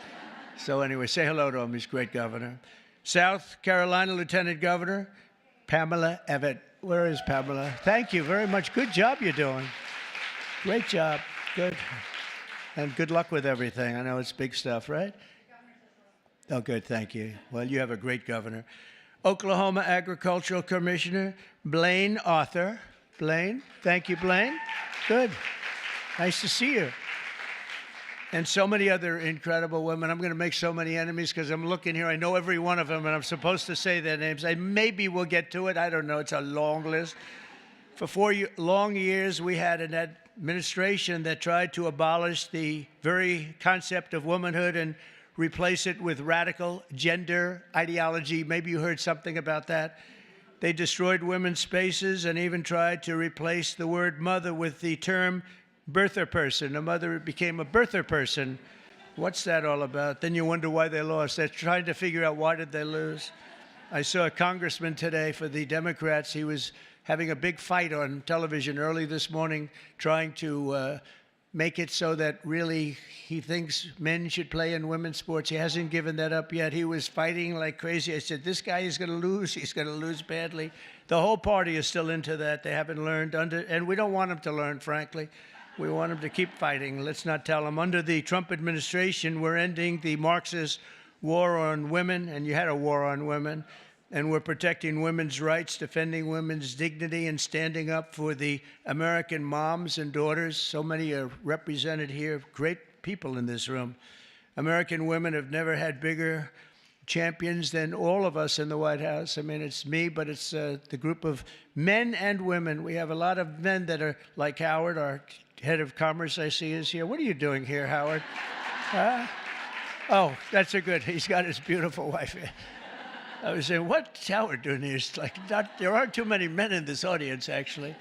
So anyway, say hello to him. He's a great governor. South Carolina Lieutenant Governor Pamela Evett. Where is Pamela? Thank you very much. Good job you're doing. Great job. Good. And good luck with everything. I know it's big stuff, right? Oh, good. Thank you. Well, you have a great governor. Oklahoma Agricultural Commissioner Blaine Arthur. Blaine. Thank you, Blaine. Good. Nice to see you. And so many other incredible women. I'm going to make so many enemies because I'm looking here. I know every one of them, and I'm supposed to say their names. Maybe we'll get to it. I don't know. It's a long list. For 4 long years, we had an administration that tried to abolish the very concept of womanhood and replace it with radical gender ideology. Maybe you heard something about that. They destroyed women's spaces and even tried to replace the word mother with the term birther person. A mother became a birther person. What's that all about? Then you wonder why they lost. They're trying to figure out why did they lose. I saw a congressman today for the Democrats. He was having a big fight on television early this morning, trying to make it so that really he thinks men should play in women's sports. He hasn't given that up yet. He was fighting like crazy. I said, this guy is going to lose. He's going to lose badly. The whole party is still into that. They haven't learned and we don't want them to learn, frankly. We want them to keep fighting. Let's not tell them. Under the Trump administration, we're ending the Marxist war on women, and you had a war on women. And we're protecting women's rights, defending women's dignity, and standing up for the American moms and daughters. So many are represented here, great people in this room. American women have never had bigger champions than all of us in the White House. I mean, it's me, but it's the group of men and women. We have a lot of men that are like Howard, our head of commerce, I see is here. What are you doing here, Howard? Oh, that's a good, he's got his beautiful wife here. I was saying, what's Howard doing here? It's like there aren't too many men in this audience, actually.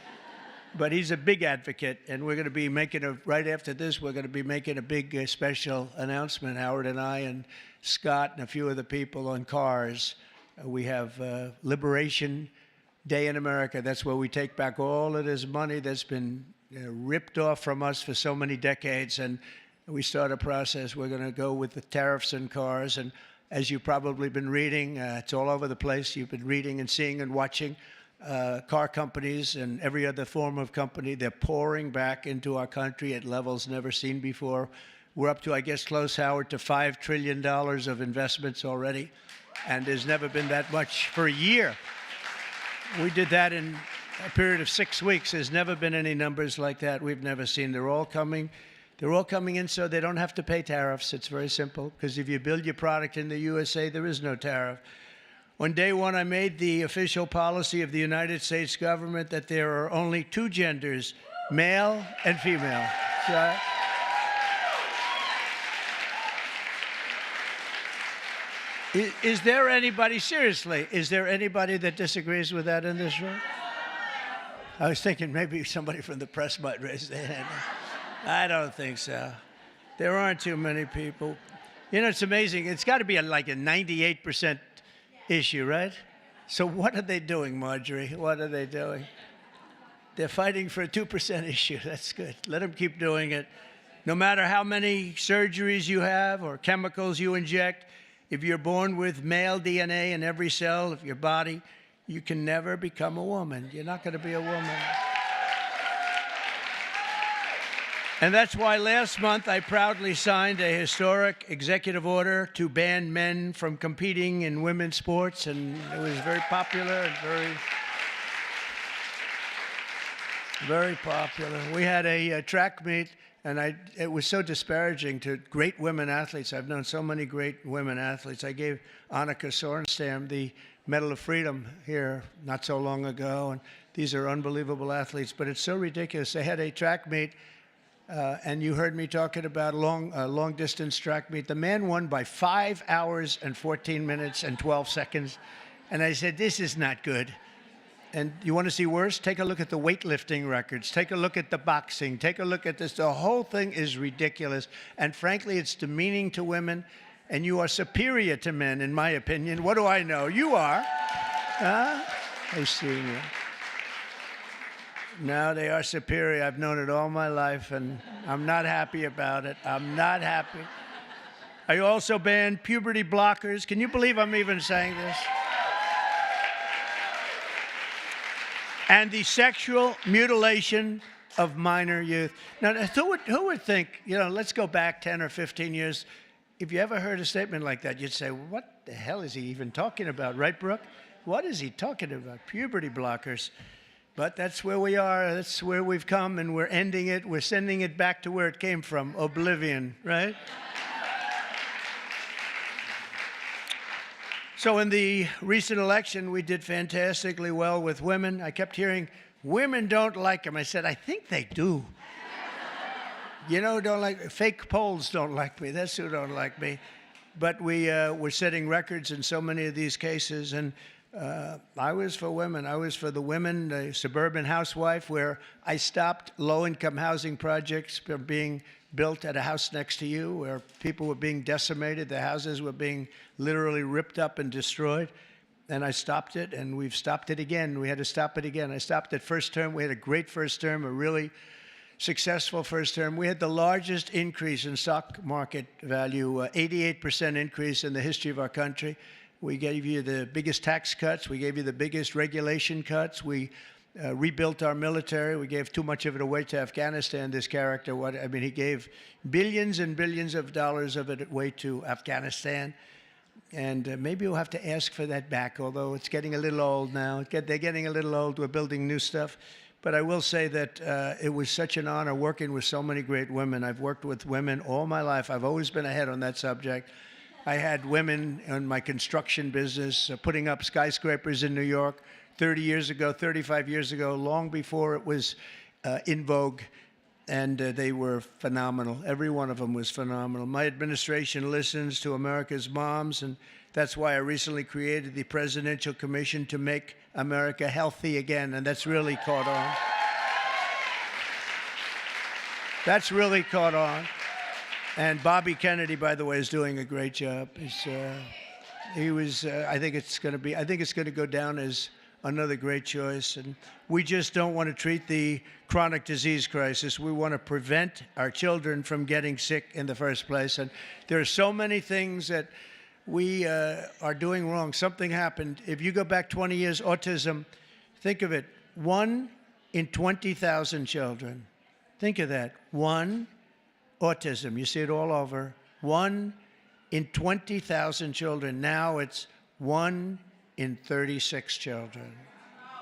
But he's a big advocate, and we're going to be making right after this, we're going to be making a big special announcement, Howard and I and Scott and a few other people on cars. We have Liberation Day in America. That's where we take back all of this money that's been ripped off from us for so many decades, and we start a process. We're going to go with the tariffs and cars, and as you've probably been reading, it's all over the place. You've been reading and seeing and watching car companies and every other form of company. They're pouring back into our country at levels never seen before. We're up to, I guess, close, Howard, to $5 trillion of investments already, and there's never been that much for a year. We did that in a period of 6 weeks. There's never been any numbers like that. We've never seen. They're all coming. They're all coming in so they don't have to pay tariffs. It's very simple, because if you build your product in the USA, there is no tariff. On day one, I made the official policy of the United States government that there are only two genders, male and female. So, is there anybody, seriously, is there anybody that disagrees with that in this room? I was thinking maybe somebody from the press might raise their hand. I don't think so. There aren't too many people. You know, it's amazing. It's got to be like a 98% issue, right? So what are they doing, Marjorie? What are they doing? They're fighting for a 2% issue. That's good. Let them keep doing it. No matter how many surgeries you have or chemicals you inject, if you're born with male DNA in every cell of your body, you can never become a woman. You're not going to be a woman. And that's why last month I proudly signed a historic executive order to ban men from competing in women's sports, and it was very popular and very popular. We had a track meet, and it was so disparaging to great women athletes. I've known so many great women athletes. I gave Annika Sorenstam the Medal of Freedom here not so long ago, and these are unbelievable athletes, but it's so ridiculous. They had a track meet. And you heard me talking about long-distance track meet. The man won by 5 hours and 14 minutes and 12 seconds. And I said, this is not good. And you want to see worse? Take a look at the weightlifting records. Take a look at the boxing. Take a look at this. The whole thing is ridiculous. And frankly, it's demeaning to women. And you are superior to men, in my opinion. What do I know? You are. Huh? I see you. No, they are superior. I've known it all my life, and I'm not happy about it. I'm not happy. I also banned puberty blockers. Can you believe I'm even saying this? And the sexual mutilation of minor youth. Now, who would think, let's go back 10 or 15 years. If you ever heard a statement like that, you'd say, what the hell is he even talking about, right, Brooke? What is he talking about? Puberty blockers. But that's where we are. That's where we've come, and we're ending it. We're sending it back to where it came from, oblivion, right? So in the recent election, we did fantastically well with women. I kept hearing, women don't like him. I said, I think they do. Don't like, fake polls don't like me. That's who don't like me. But we're setting records in so many of these cases. And I was for women. I was for the women, the suburban housewife, where I stopped low-income housing projects from being built at a house next to you, where people were being decimated. The houses were being literally ripped up and destroyed. And I stopped it, and we've stopped it again. We had to stop it again. I stopped it first term. We had a great first term, a really successful first term. We had the largest increase in stock market value, 88% increase in the history of our country. We gave you the biggest tax cuts. We gave you the biggest regulation cuts. We rebuilt our military. We gave too much of it away to Afghanistan, this character. He gave billions and billions of dollars of it away to Afghanistan. And maybe we'll have to ask for that back, although it's getting a little old now. They're getting a little old. We're building new stuff. But I will say that it was such an honor working with so many great women. I've worked with women all my life. I've always been ahead on that subject. I had women in my construction business putting up skyscrapers in New York 30 years ago, 35 years ago, long before it was in vogue. And they were phenomenal. Every one of them was phenomenal. My administration listens to America's moms, and that's why I recently created the Presidential Commission to make America healthy again, and that's really caught on. That's really caught on. And Bobby Kennedy, by the way, is doing a great job. I think it's going to go down as another great choice. And we just don't want to treat the chronic disease crisis. We want to prevent our children from getting sick in the first place. And there are so many things that we are doing wrong. Something happened. If you go back 20 years, autism, think of it, 1 in 20,000 children. Think of that. 1, autism. You see it all over. 1 in 20,000 children. Now it's 1 in 36 children.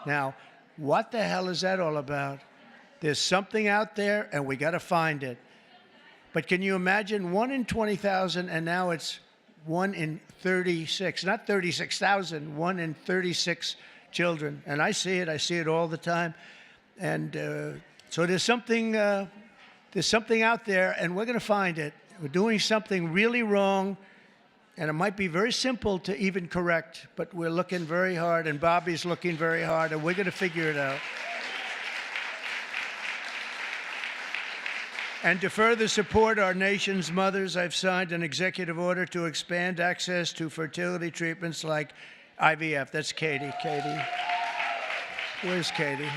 Now, what the hell is that all about? There's something out there, and we got to find it. But can you imagine 1 in 20,000, and now it's 1 in 36, not 36,000, 1 in 36 children. And I see it all the time. And so there's something out there, and we're going to find it. We're doing something really wrong, and it might be very simple to even correct, but we're looking very hard, and Bobby's looking very hard, and we're going to figure it out. And to further support our nation's mothers, I've signed an executive order to expand access to fertility treatments like IVF. That's Katie. Katie. Where's Katie?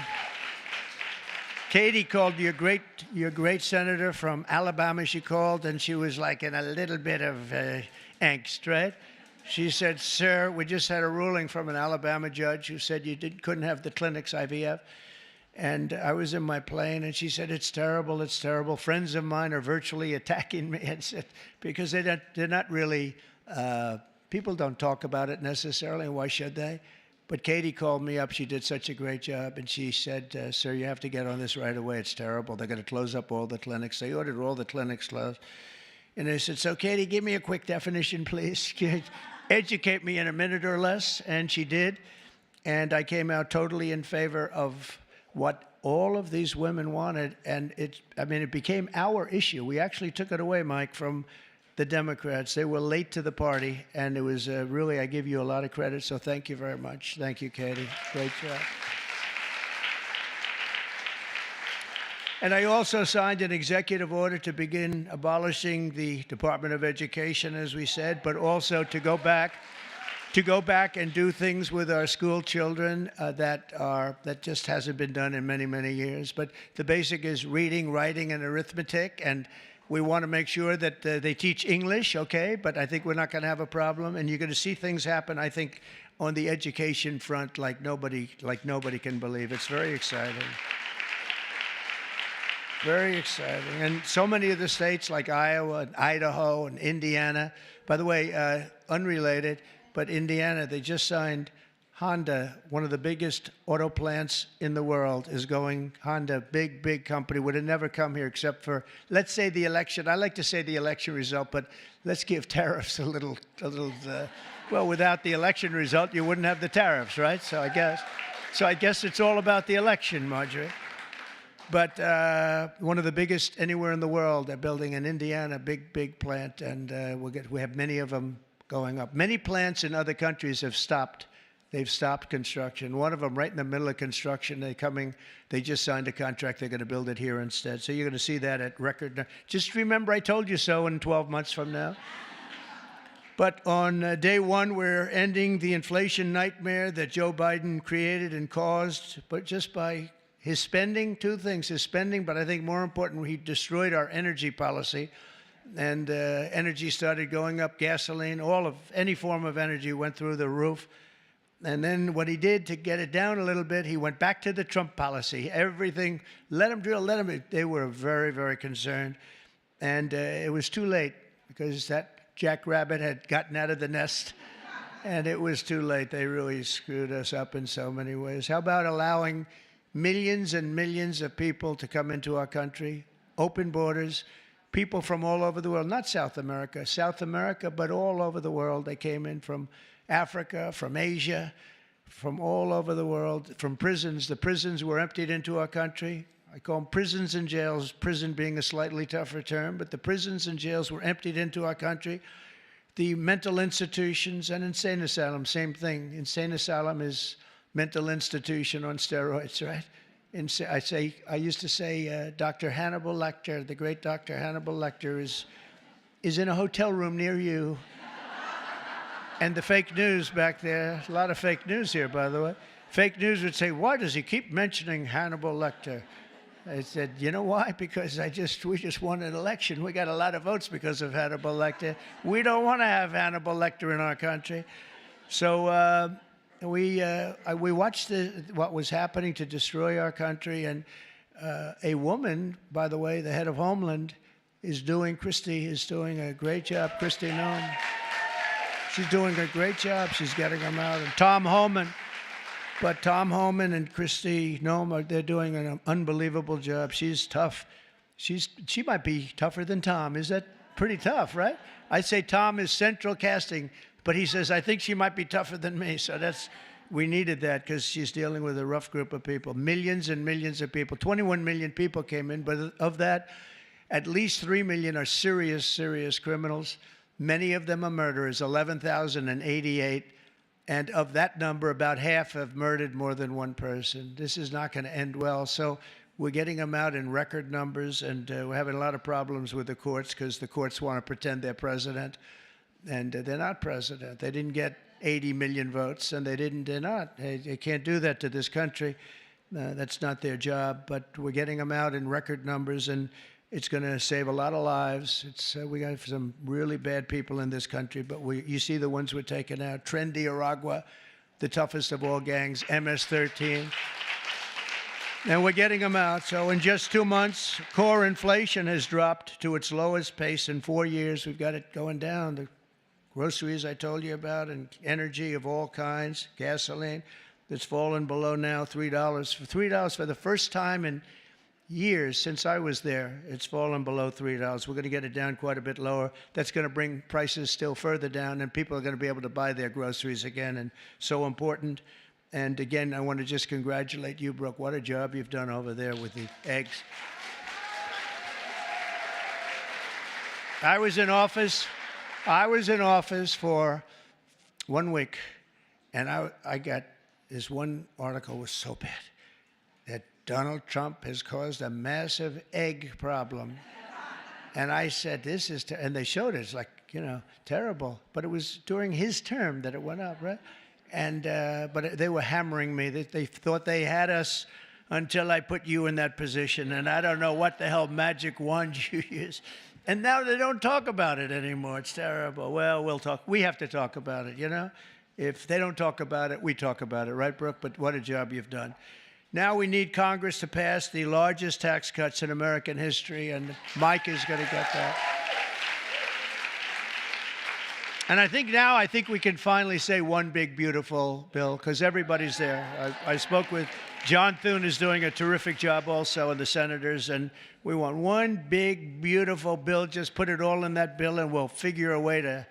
Katie called your great senator from Alabama. She called, and she was like in a little bit of angst, right? She said, sir, we just had a ruling from an Alabama judge who said you couldn't have the clinics IVF. And I was in my plane, and she said, it's terrible, it's terrible. Friends of mine are virtually attacking me, and said, because they're not really, people don't talk about it necessarily, why should they? But Katie called me up. She did such a great job, and she said, sir, you have to get on this right away. It's terrible. They're going to close up all the clinics. They ordered all the clinics closed. And I said, so Katie, give me a quick definition, please. Educate me in a minute or less. And she did. And I came out totally in favor of what all of these women wanted. And it became our issue. We actually took it away, Mike, from the Democrats. They were late to the party. And it was really, I give you a lot of credit. So thank you very much. Thank you, Katie. Great job. And I also signed an executive order to begin abolishing the Department of Education, as we said, but also to go back to go back and do things with our school children that just hasn't been done in many, many years. But the basic is reading, writing, and arithmetic, and we want to make sure that they teach English, okay? But I think we're not going to have a problem, and you're going to see things happen, I think, on the education front like nobody can believe. It's very exciting. Very exciting. And so many of the states like Iowa and Idaho and Indiana, by the way, unrelated, but Indiana, they just signed Honda, one of the biggest auto plants in the world, is going, Honda, big, big company, would have never come here except for, let's say the election. I like to say the election result, but let's give tariffs a little, well, without the election result, you wouldn't have the tariffs, right? So I guess it's all about the election, Marjorie. But one of the biggest anywhere in the world, they're building in Indiana, big, big plant, and we have many of them going up. Many plants in other countries have stopped. They've stopped construction. One of them, right in the middle of construction, they just signed a contract. They're going to build it here instead. So you're going to see that at record. Just remember I told you so in 12 months from now. But on day one, we're ending the inflation nightmare that Joe Biden created and caused, but just by his spending, two things, his spending, but I think more important, he destroyed our energy policy. And energy started going up, gasoline, any form of energy went through the roof. And then what he did to get it down a little bit, he went back to the Trump policy. Everything, let them drill, let them. They were very, very concerned. And it was too late because that jackrabbit had gotten out of the nest. And it was too late. They really screwed us up in so many ways. How about allowing millions and millions of people to come into our country, open borders, people from all over the world, not South America, but all over the world. They came in from Africa, from Asia, from all over the world, from prisons. The prisons were emptied into our country. I call them prisons and jails, prison being a slightly tougher term, but the prisons and jails were emptied into our country. The mental institutions and insane asylum, same thing. Insane asylum is mental institution on steroids, right? I used to say Dr. Hannibal Lecter, the great Dr. Hannibal Lecter is in a hotel room near you. And the fake news back there, a lot of fake news here, by the way. Fake news would say, why does he keep mentioning Hannibal Lecter? I said, you know why? Because we just won an election. We got a lot of votes because of Hannibal Lecter. We don't want to have Hannibal Lecter in our country. So we watched what was happening to destroy our country. And a woman, by the way, the head of Homeland, Christie is doing a great job. Kristi Noem. She's doing a great job. She's getting them out. And Tom Homan. But Tom Homan and Kristi Noem, they're doing an unbelievable job. She's tough. She might be tougher than Tom. Is that pretty tough, right? I say Tom is central casting, but he says, I think she might be tougher than me. So we needed that because she's dealing with a rough group of people. Millions and millions of people. 21 million people came in, but of that, at least 3 million are serious, serious criminals. Many of them are murderers, 11,088. And of that number, about half have murdered more than one person. This is not going to end well. So we're getting them out in record numbers, and we're having a lot of problems with the courts because the courts want to pretend they're president. And they're not president. They didn't get 80 million votes, and they're not. They can't do that to this country. That's not their job. But we're getting them out in record numbers, and it's going to save a lot of lives. We got some really bad people in this country, but you see the ones we're taking out. Trendy Aragua, the toughest of all gangs, MS-13. And we're getting them out. So in just 2 months, core inflation has dropped to its lowest pace in 4 years. We've got it going down. The groceries I told you about, and energy of all kinds, gasoline, that's fallen below now $3. For $3 for the first time in years since I was there, it's fallen below $3. We're going to get it down quite a bit lower. That's going to bring prices still further down, and people are going to be able to buy their groceries again, and so important. And again, I want to just congratulate you, Brooke. What a job you've done over there with the eggs. I was in office for 1 week, and I got this one article was so bad that Donald Trump has caused a massive egg problem. And I said, this is, and they showed it, it's like, terrible. But it was during his term that it went up, right? And, but they were hammering me. They thought they had us until I put you in that position. And I don't know what the hell magic wand you use. And now they don't talk about it anymore. It's terrible. Well, we'll talk. We have to talk about it, If they don't talk about it, we talk about it, right, Brooke? But what a job you've done. Now we need Congress to pass the largest tax cuts in American history, and Mike is going to get that. And I think we can finally say one big, beautiful bill, because everybody's there. I spoke with John Thune, is doing a terrific job also, and the senators, and we want one big, beautiful bill. Just put it all in that bill, and we'll figure a way to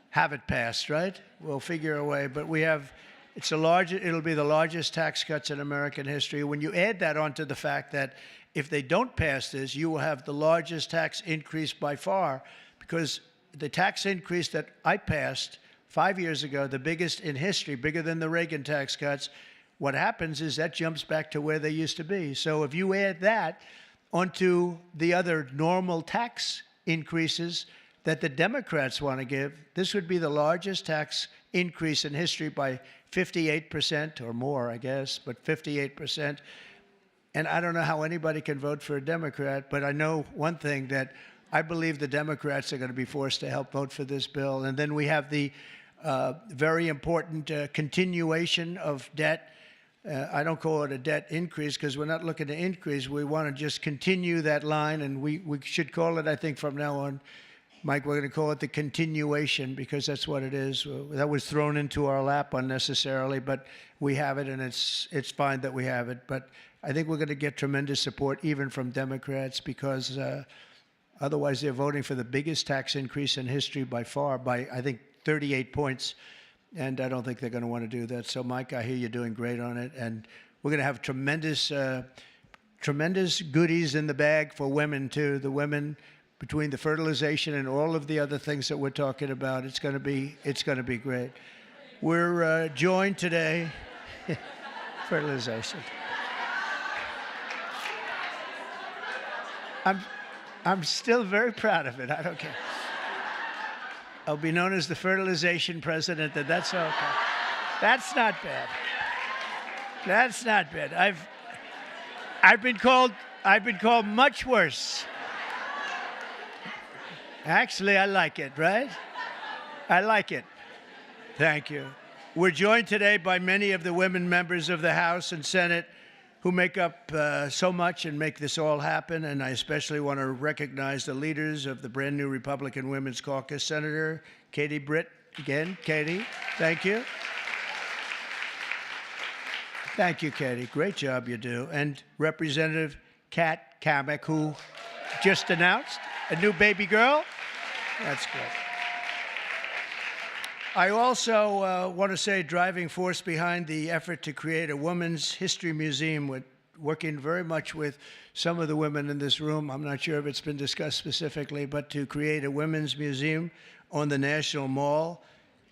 have it passed, right? We'll figure a way. But it'll be the largest tax cuts in American history. When you add that onto the fact that if they don't pass this, you will have the largest tax increase by far, because the tax increase that I passed 5 years ago, the biggest in history, bigger than the Reagan tax cuts, what happens is that jumps back to where they used to be. So if you add that onto the other normal tax increases that the Democrats want to give, this would be the largest tax increase in history by 58% or more, I guess, but 58%. And I don't know how anybody can vote for a Democrat, but I know one thing, that I believe the Democrats are going to be forced to help vote for this bill. And then we have the very important continuation of debt. I don't call it a debt increase, because we're not looking to increase. We want to just continue that line, and we should call it, I think, from now on, Mike, we're going to call it the continuation, because that's what it is. That was thrown into our lap unnecessarily, but we have it, and it's fine that we have it. But I think we're going to get tremendous support even from Democrats, because otherwise they're voting for the biggest tax increase in history by far, by, I think, 38 points. And I don't think they're going to want to do that. So, Mike, I hear you're doing great on it. And we're going to have tremendous goodies in the bag for women, too. The women, between the fertilization and all of the other things that we're talking about, it's going to be great. We're joined today, fertilization. I'm still very proud of it. I don't care. I'll be known as the fertilization president, and that's okay. That's not bad. That's not bad. I've been called much worse. Actually, I like it, right? I like it. Thank you. We're joined today by many of the women members of the House and Senate who make up so much and make this all happen. And I especially want to recognize the leaders of the brand new Republican Women's Caucus, Senator Katie Britt. Again, Katie, thank you. Thank you, Katie. Great job you do. And Representative Kat Kamek, who just announced a new baby girl. That's great. I also want to say driving force behind the effort to create a women's history museum, with working very much with some of the women in this room. I'm not sure if it's been discussed specifically, but to create a women's museum on the National Mall.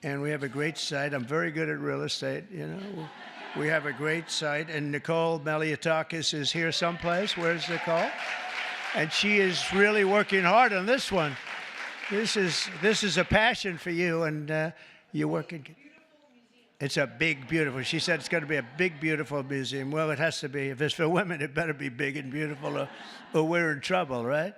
And we have a great site. I'm very good at real estate, you know. We have a great site. And Nicole Maliotakis is here someplace. Where's Nicole? And she is really working hard on this one. This is a passion for you, and you're working. It's a big, beautiful. She said it's going to be a big, beautiful museum. Well, it has to be. If it's for women, it better be big and beautiful, or we're in trouble, right?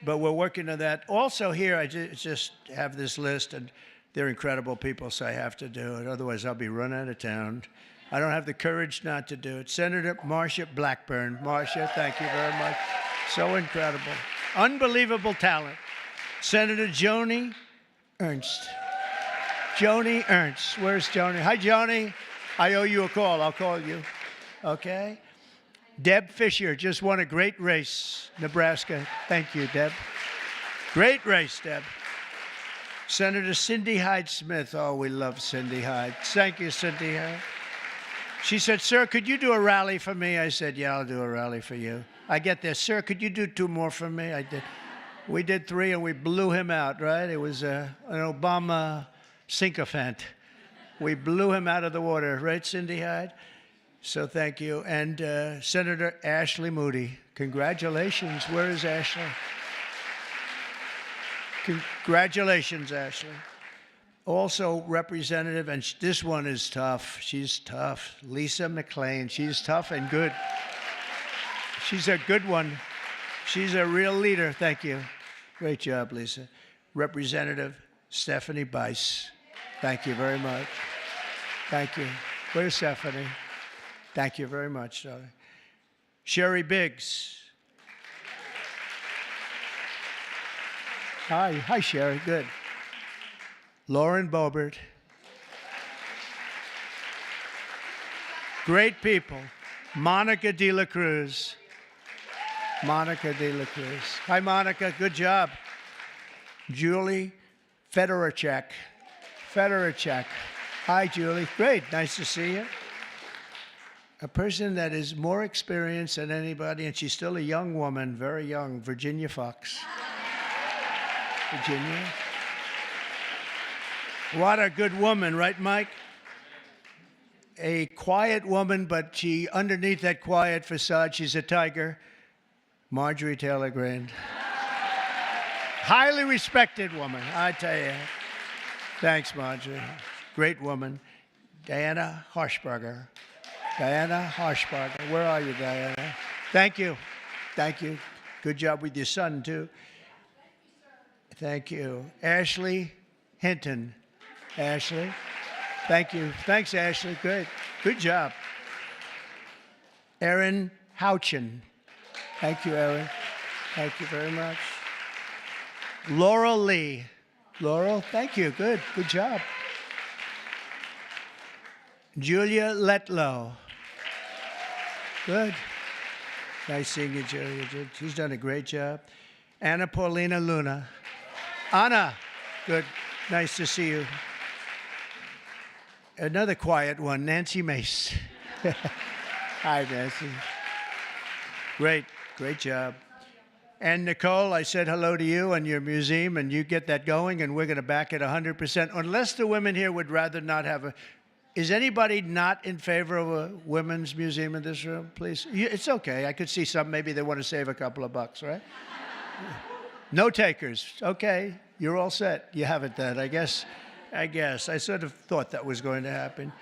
But we're working on that. Also here, I just have this list, and they're incredible people, so I have to do it. Otherwise, I'll be run out of town. I don't have the courage not to do it. Senator Marsha Blackburn. Marsha, thank you very much. So incredible. Unbelievable talent. Senator Joni Ernst. Joni Ernst. Where's Joni? Hi, Joni. I owe you a call. I'll call you. Okay? Deb Fisher just won a great race, Nebraska. Thank you, Deb. Great race, Deb. Senator Cindy Hyde-Smith. Oh, we love Cindy Hyde. Thank you, Cindy Hyde. She said, sir, could you do a rally for me? I said, yeah, I'll do a rally for you. I get there. Sir, could you do 2 more for me? I did. We did 3, and we blew him out, right? It was an Obama sycophant. We blew him out of the water, right, Cindy Hyde? So thank you. And Senator Ashley Moody. Congratulations. Where is Ashley? Congratulations, Ashley. Also, Representative, and this one is tough. She's tough. Lisa McLean. She's tough and good. She's a good one. She's a real leader. Thank you. Great job, Lisa. Representative Stephanie Bice. Thank you very much. Thank you. Where's Stephanie? Thank you very much, darling. Sherry Biggs. Hi, Sherry. Good. Lauren Bobert. Great people. Monica De La Cruz. Monica De La Cruz. Hi, Monica. Good job. Julie Fedorchak. Hi, Julie. Great. Nice to see you. A person that is more experienced than anybody, and she's still a young woman, very young, Virginia Fox. Virginia. What a good woman, right, Mike? A quiet woman, but she, underneath that quiet facade, she's a tiger. Marjorie Taylor Greene. Highly respected woman, I tell you. Thanks, Marjorie. Great woman. Diana Harshbarger. Where are you, Diana? Thank you. Good job with your son, too. Thank you. Ashley Hinton. Ashley. Thank you. Thanks, Ashley. Good job. Erin Houchin. Thank you, Erin. Thank you very much. Laurel Lee. Laurel, thank you. Good job. Julia Letlow. Good. Nice seeing you, Julia. She's done a great job. Anna Paulina Luna. Anna. Good. Nice to see you. Another quiet one, Nancy Mace. Hi, Nancy. Great job. And Nicole, I said hello to you and your museum, and you get that going, and we're going to back it 100%, unless the women here would rather not have a... Is anybody not in favor of a women's museum in this room, please? It's okay. I could see some, maybe they want to save a couple of bucks, right? No takers. Okay, you're all set. You have it then, I guess. I sort of thought that was going to happen.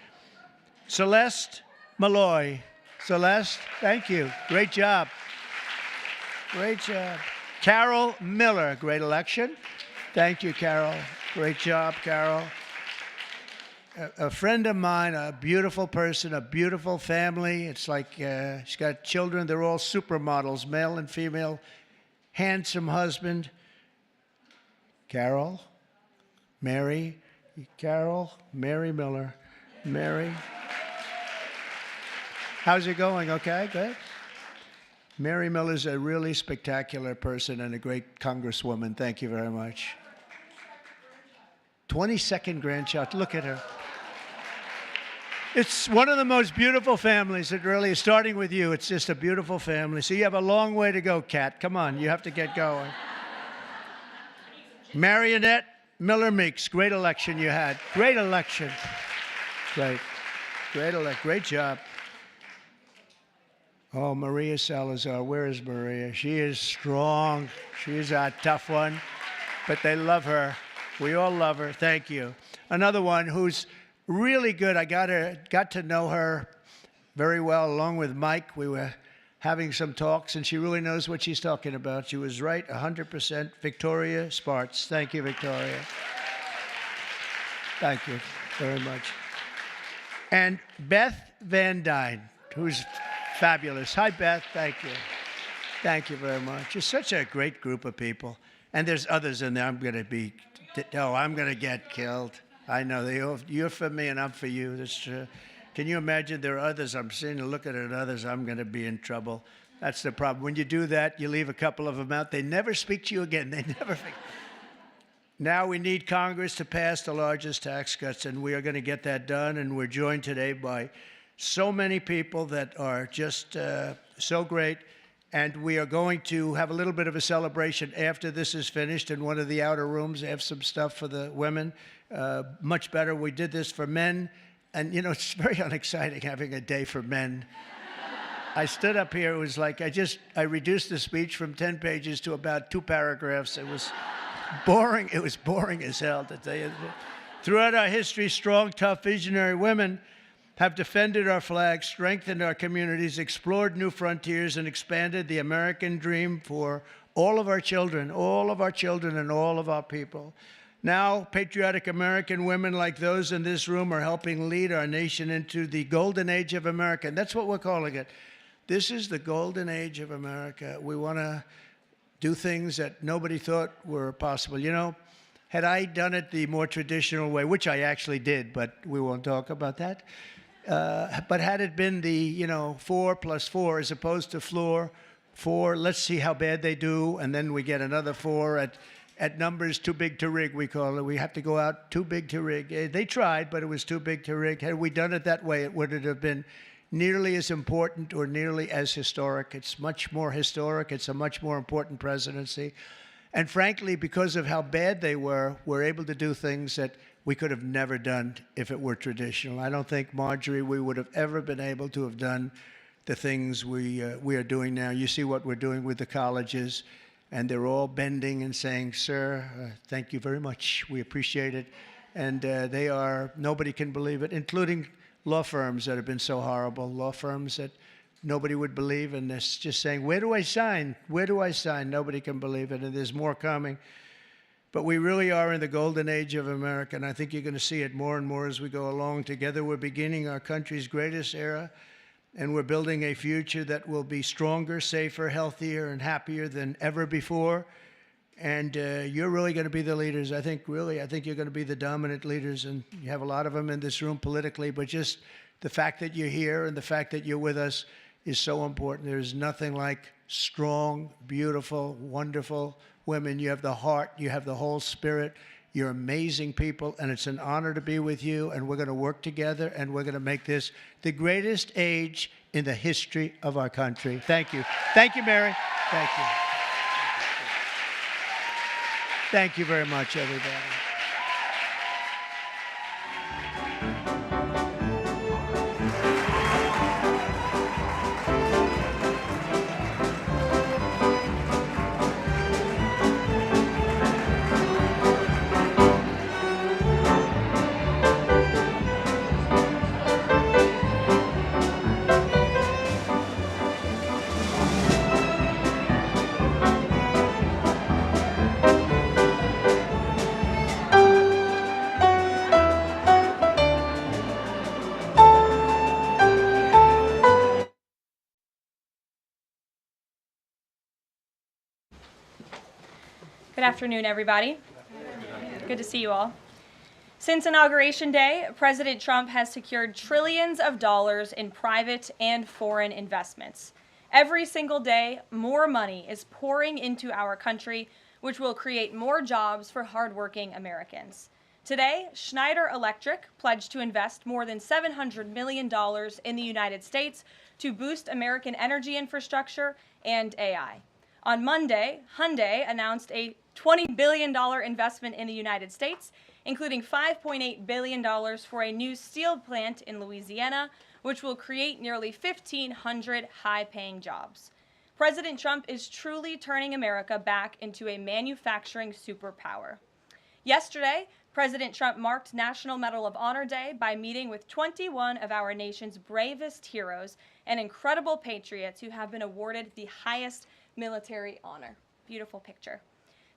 Celeste Malloy. Celeste, thank you. Great job. Carol Miller, great election. Thank you, Carol. Great job, Carol. A friend of mine, a beautiful person, a beautiful family. It's like she's got children. They're all supermodels, male and female. Handsome husband. Mary Miller. Mary. How's it going? Okay, good. Mary Miller's a really spectacular person and a great congresswoman. Thank you very much. 22nd grandchild. Look at her. It's one of the most beautiful families. It really is. Starting with you, it's just a beautiful family. So you have a long way to go, Kat. Come on, you have to get going. Marionette Miller Meeks. Great election you had. Great election. Great job. Oh, Maria Salazar. Where is Maria? She is strong. She's a tough one, but they love her. We all love her. Thank you. Another one who's really good. I got to know her very well, along with Mike. We were having some talks, and she really knows what she's talking about. She was right 100%. Victoria Spartz. Thank you, Victoria. Thank you very much. And Beth Van Dyne, who's fabulous. Hi, Beth. Thank you. Thank you very much. It's such a great group of people. And there's others in there. I'm going to get killed. I know. You're for me and I'm for you. That's true. Can you imagine there are others? I'm seeing and looking at others. I'm going to be in trouble. That's the problem. When you do that, you leave a couple of them out. They never speak to you again. They never. Now we need Congress to pass the largest tax cuts, and we are going to get that done. And we're joined today by so many people that are just so great. And we are going to have a little bit of a celebration after this is finished in one of the outer rooms. They have some stuff for the women. Much better. We did this for men. And, you know, it's very unexciting having a day for men. I stood up here. It was like I reduced the speech from 10 pages to about 2 paragraphs. It was boring. It was boring as hell, to tell you the truth. Throughout our history, strong, tough, visionary women have defended our flag, strengthened our communities, explored new frontiers, and expanded the American dream for all of our children and all of our people. Now, patriotic American women like those in this room are helping lead our nation into the golden age of America. And that's what we're calling it. This is the golden age of America. We want to do things that nobody thought were possible. You know, had I done it the more traditional way, which I actually did, but we won't talk about that. But had it been the, 4 + 4 as opposed to floor 4, let's see how bad they do, and then we get another 4 at numbers too big to rig, we call it. We have to go out too big to rig. They tried, but it was too big to rig. Had we done it that way, it wouldn't have been nearly as important or nearly as historic. It's much more historic. It's a much more important presidency. And frankly, because of how bad they were, we're able to do things that we could have never done if it were traditional. I don't think, Marjorie, we would have ever been able to have done the things we are doing now. You see what we're doing with the colleges, and they're all bending and saying, sir, thank you very much. We appreciate it. And they are, nobody can believe it, including law firms that have been so horrible, law firms that nobody would believe, and they're just saying, where do I sign? Where do I sign? Nobody can believe it, and there's more coming. But we really are in the golden age of America, and I think you're going to see it more and more as we go along. Together, we're beginning our country's greatest era, and we're building a future that will be stronger, safer, healthier, and happier than ever before. And you're really going to be the leaders. I think you're going to be the dominant leaders, and you have a lot of them in this room politically, but just the fact that you're here and the fact that you're with us is so important. There's nothing like strong, beautiful, wonderful women. You have the heart, you have the whole spirit. You're amazing people, and it's an honor to be with you, and we're going to work together, and we're going to make this the greatest age in the history of our country. Thank you. Thank you, Mary. Thank you. Thank you very much, everybody. Good afternoon, everybody. Good to see you all. Since Inauguration Day, President Trump has secured trillions of dollars in private and foreign investments. Every single day, more money is pouring into our country, which will create more jobs for hardworking Americans. Today, Schneider Electric pledged to invest more than $700 million in the United States to boost American energy infrastructure and AI. On Monday, Hyundai announced a $20 billion investment in the United States, including $5.8 billion for a new steel plant in Louisiana, which will create nearly 1,500 high-paying jobs. President Trump is truly turning America back into a manufacturing superpower. Yesterday, President Trump marked National Medal of Honor Day by meeting with 21 of our nation's bravest heroes and incredible patriots who have been awarded the highest military honor. Beautiful picture.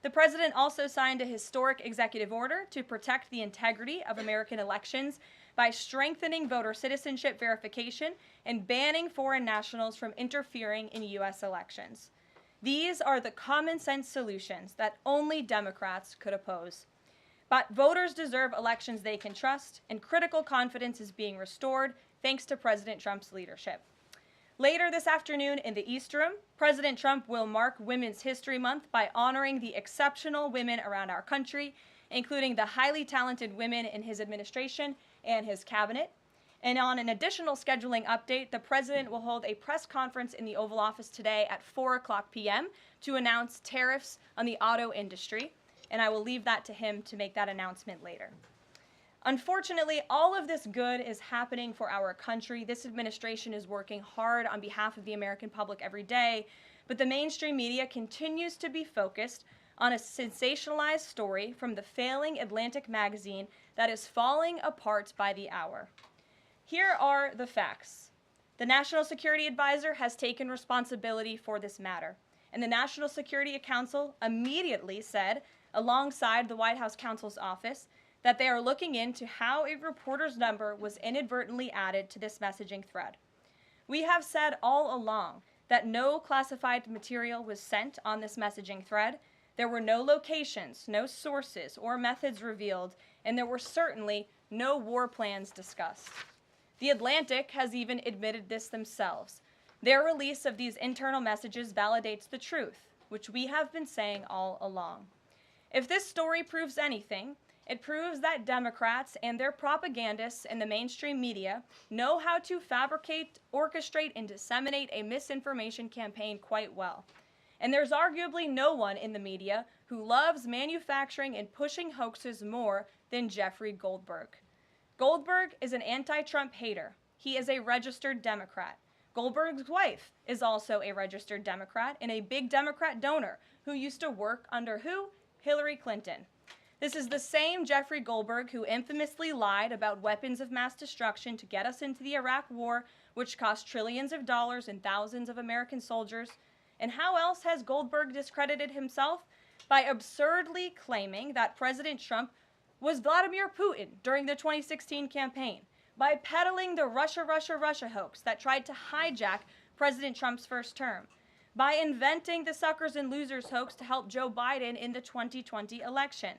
The president also signed a historic executive order to protect the integrity of American elections by strengthening voter citizenship verification and banning foreign nationals from interfering in U.S. elections. These are the common sense solutions that only Democrats could oppose. But voters deserve elections they can trust, and critical confidence is being restored thanks to President Trump's leadership. Later this afternoon in the East Room, President Trump will mark Women's History Month by honoring the exceptional women around our country, including the highly talented women in his administration and his cabinet. And on an additional scheduling update, the president will hold a press conference in the Oval Office today at 4:00 p.m. to announce tariffs on the auto industry, and I will leave that to him to make that announcement later. Unfortunately, all of this good is happening for our country. This administration is working hard on behalf of the American public every day, but the mainstream media continues to be focused on a sensationalized story from the failing Atlantic magazine that is falling apart by the hour. Here are the facts. The National Security Advisor has taken responsibility for this matter, and the National Security Council immediately said, alongside the White House counsel's office, that they are looking into how a reporter's number was inadvertently added to this messaging thread. We have said all along that no classified material was sent on this messaging thread. There were no locations, no sources, or methods revealed, and there were certainly no war plans discussed. The Atlantic has even admitted this themselves. Their release of these internal messages validates the truth, which we have been saying all along. If this story proves anything, it proves that Democrats and their propagandists in the mainstream media know how to fabricate, orchestrate, and disseminate a misinformation campaign quite well. And there's arguably no one in the media who loves manufacturing and pushing hoaxes more than Jeffrey Goldberg. Goldberg is an anti-Trump hater. He is a registered Democrat. Goldberg's wife is also a registered Democrat and a big Democrat donor who used to work under who? Hillary Clinton. This is the same Jeffrey Goldberg who infamously lied about weapons of mass destruction to get us into the Iraq War, which cost trillions of dollars and thousands of American soldiers. And how else has Goldberg discredited himself? By absurdly claiming that President Trump was Vladimir Putin during the 2016 campaign, by peddling the Russia, Russia, Russia hoax that tried to hijack President Trump's first term, by inventing the suckers and losers hoax to help Joe Biden in the 2020 election,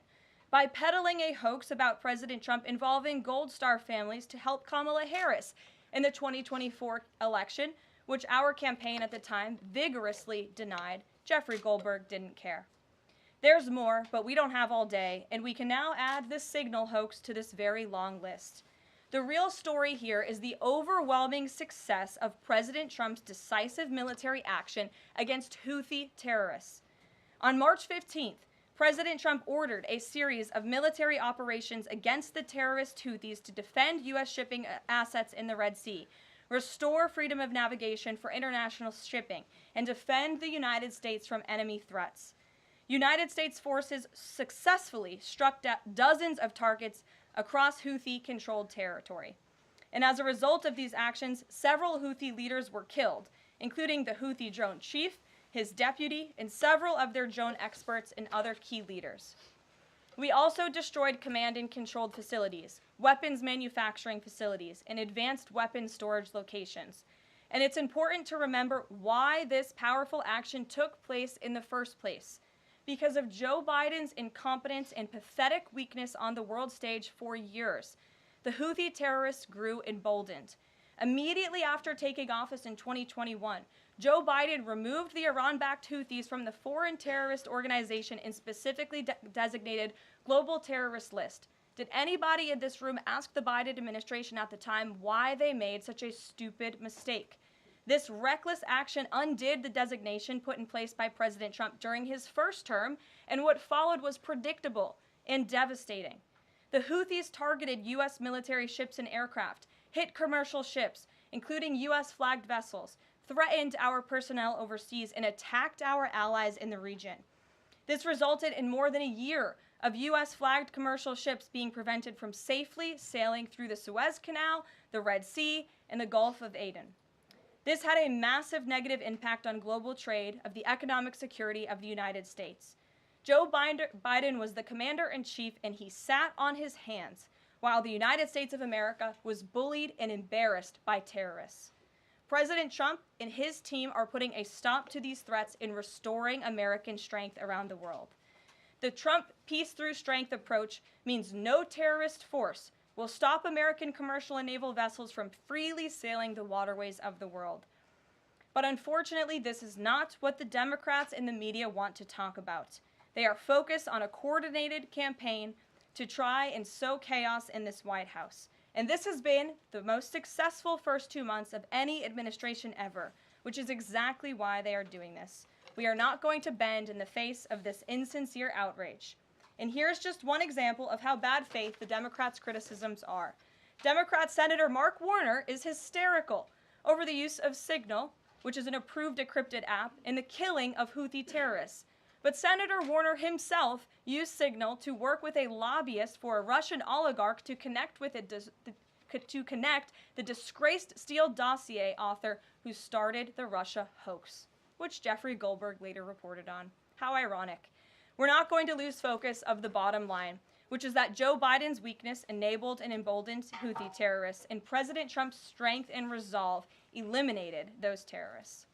by peddling a hoax about President Trump involving Gold Star families to help Kamala Harris in the 2024 election, which our campaign at the time vigorously denied. Jeffrey Goldberg didn't care. There's more, but we don't have all day, and we can now add this signal hoax to this very long list. The real story here is the overwhelming success of President Trump's decisive military action against Houthi terrorists. On March 15th, President Trump ordered a series of military operations against the terrorist Houthis to defend U.S. shipping assets in the Red Sea, restore freedom of navigation for international shipping, and defend the United States from enemy threats. United States forces successfully struck dozens of targets across Houthi-controlled territory. And as a result of these actions, several Houthi leaders were killed, including the Houthi drone chief, his deputy, and several of their drone experts and other key leaders. We also destroyed command and controlled facilities, weapons manufacturing facilities, and advanced weapons storage locations. And it's important to remember why this powerful action took place in the first place. Because of Joe Biden's incompetence and pathetic weakness on the world stage for years, the Houthi terrorists grew emboldened. Immediately after taking office in 2021, Joe Biden removed the Iran-backed Houthis from the foreign terrorist organization and specifically designated global terrorist list. Did anybody in this room ask the Biden administration at the time why they made such a stupid mistake? This reckless action undid the designation put in place by President Trump during his first term, and what followed was predictable and devastating. The Houthis targeted U.S. military ships and aircraft, hit commercial ships, including U.S.-flagged vessels, threatened our personnel overseas, and attacked our allies in the region. This resulted in more than a year of U.S.-flagged commercial ships being prevented from safely sailing through the Suez Canal, the Red Sea, and the Gulf of Aden. This had a massive negative impact on global trade of the economic security of the United States. Joe Biden was the commander-in-chief, and he sat on his hands while the United States of America was bullied and embarrassed by terrorists. President Trump and his team are putting a stop to these threats and restoring American strength around the world. The Trump peace through strength approach means no terrorist force will stop American commercial and naval vessels from freely sailing the waterways of the world. But unfortunately, this is not what the Democrats and the media want to talk about. They are focused on a coordinated campaign to try and sow chaos in this White House. And this has been the most successful first 2 months of any administration ever, which is exactly why they are doing this. We are not going to bend in the face of this insincere outrage. And here's just one example of how bad faith the Democrats' criticisms are. Democrat Senator Mark Warner is hysterical over the use of Signal, which is an approved decrypted app, in the killing of Houthi terrorists. But Senator Warner himself used Signal to work with a lobbyist for a Russian oligarch to connect the disgraced Steele dossier author who started the Russia hoax, which Jeffrey Goldberg later reported on. How ironic. We're not going to lose focus of the bottom line, which is that Joe Biden's weakness enabled and emboldened Houthi terrorists, and President Trump's strength and resolve eliminated those terrorists.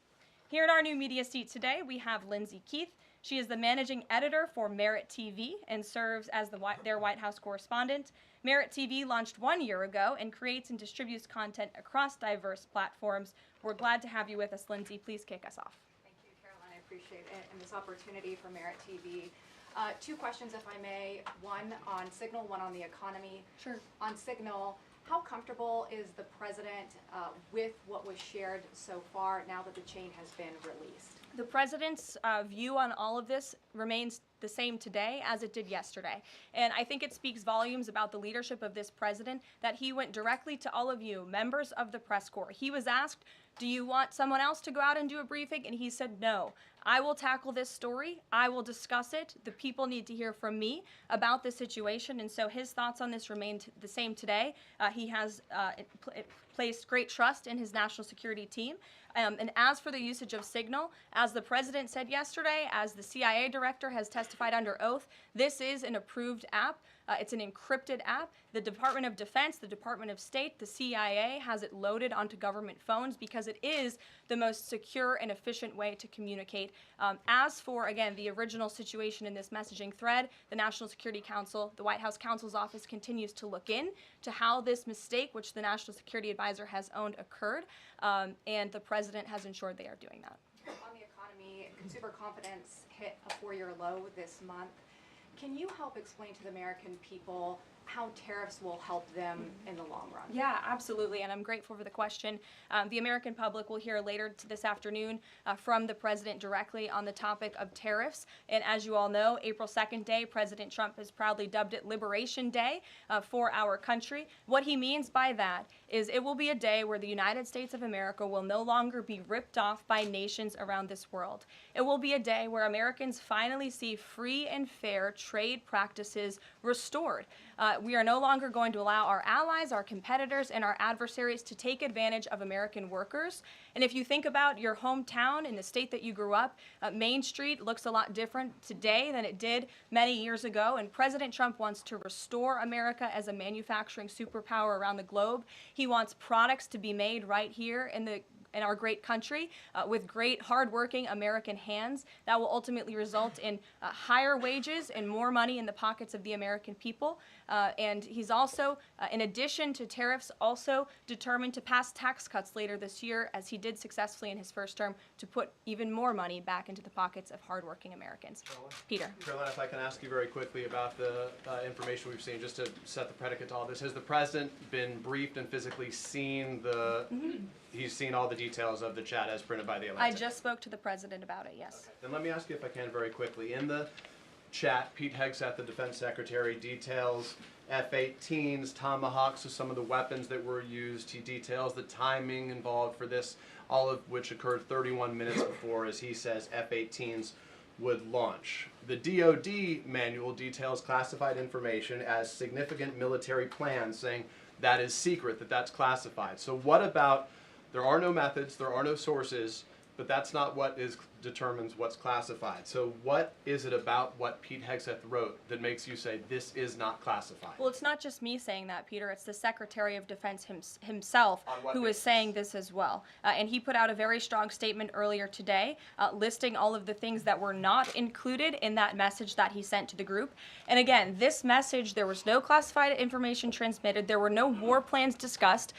Here in our new media seat today, we have Lindsay Keith. She is the managing editor for Merit TV and serves as their White House correspondent. Merit TV launched 1 year ago and creates and distributes content across diverse platforms. We're glad to have you with us, Lindsay. Please kick us off. Thank you, Caroline. I appreciate it and this opportunity for Merit TV. Two questions, if I may. One on Signal, one on the economy. Sure. On Signal, how comfortable is the president with what was shared so far now that the chain has been released? The president's view on all of this remains the same today as it did yesterday. And I think it speaks volumes about the leadership of this president that he went directly to all of you, members of the press corps. He was asked, do you want someone else to go out and do a briefing? And he said, no, I will tackle this story. I will discuss it. The people need to hear from me about the situation. And so his thoughts on this remained the same today. He has placed great trust in his national security team. And as for the usage of Signal, as the president said yesterday, as the CIA director has testified under oath, this is an approved app. It's an encrypted app. The Department of Defense, the Department of State, the CIA has it loaded onto government phones because it is the most secure and efficient way to communicate. As for, again, the original situation in this messaging thread, the National Security Council, the White House counsel's office continues to look in to how this mistake, which the National Security Advisor has owned, occurred, and the president has ensured they are doing that. On the economy, consumer confidence hit a 4-year low this month. Can you help explain to the American people how tariffs will help them in the long run? Yeah, absolutely, and I'm grateful for the question. The American public will hear later this afternoon from the president directly on the topic of tariffs. And as you all know, April 2nd day, President Trump has proudly dubbed it Liberation Day for our country. What he means by that is it will be a day where the United States of America will no longer be ripped off by nations around this world. It will be a day where Americans finally see free and fair trade practices restored. We are no longer going to allow our allies, our competitors, and our adversaries to take advantage of American workers. And if you think about your hometown in the state that you grew up, Main Street looks a lot different today than it did many years ago. And President Trump wants to restore America as a manufacturing superpower around the globe. He wants products to be made right here in our great country with great hardworking American hands that will ultimately result in higher wages and more money in the pockets of the American people. And he's also, in addition to tariffs, also determined to pass tax cuts later this year, as he did successfully in his first term, to put even more money back into the pockets of hardworking Americans. Peter. Caroline, if I can ask you very quickly about the information we've seen, just to set the predicate to all this. Has the president been briefed and physically seen he's seen all the details of the chat as printed by the Atlantic? I just spoke to the president about it, yes. Okay. Then let me ask you, if I can, very quickly. In the chat, Pete Hegseth, the defense secretary, details F-18s, Tomahawks, so some of the weapons that were used. He details the timing involved for this, all of which occurred 31 minutes before, as he says, F-18s would launch. The DoD manual details classified information as significant military plans, saying that is secret, that's classified. So what about, there are no methods, there are no sources, but that's not what determines what's classified. So what is it about what Pete Hegseth wrote that makes you say this is not classified? Well, it's not just me saying that, Peter. It's the Secretary of Defense himself who is saying this as well. And he put out a very strong statement earlier today listing all of the things that were not included in that message that he sent to the group. And again, this message, there was no classified information transmitted. There were no war plans discussed.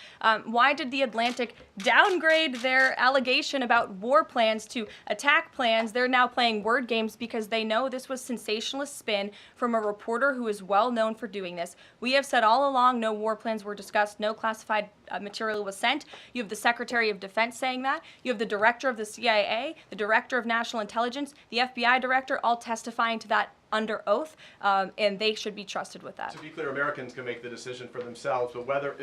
Why did the Atlantic downgrade their allegation about war plans to attack plans? They're now playing word games because they know this was sensationalist spin from a reporter who is well known for doing this. We have said all along no war plans were discussed, no classified material was sent. You have the Secretary of Defense saying that. You have the Director of the CIA, the Director of National Intelligence, the FBI Director, all testifying to that under oath, and they should be trusted with that. To be clear, Americans can make the decision for themselves, but whether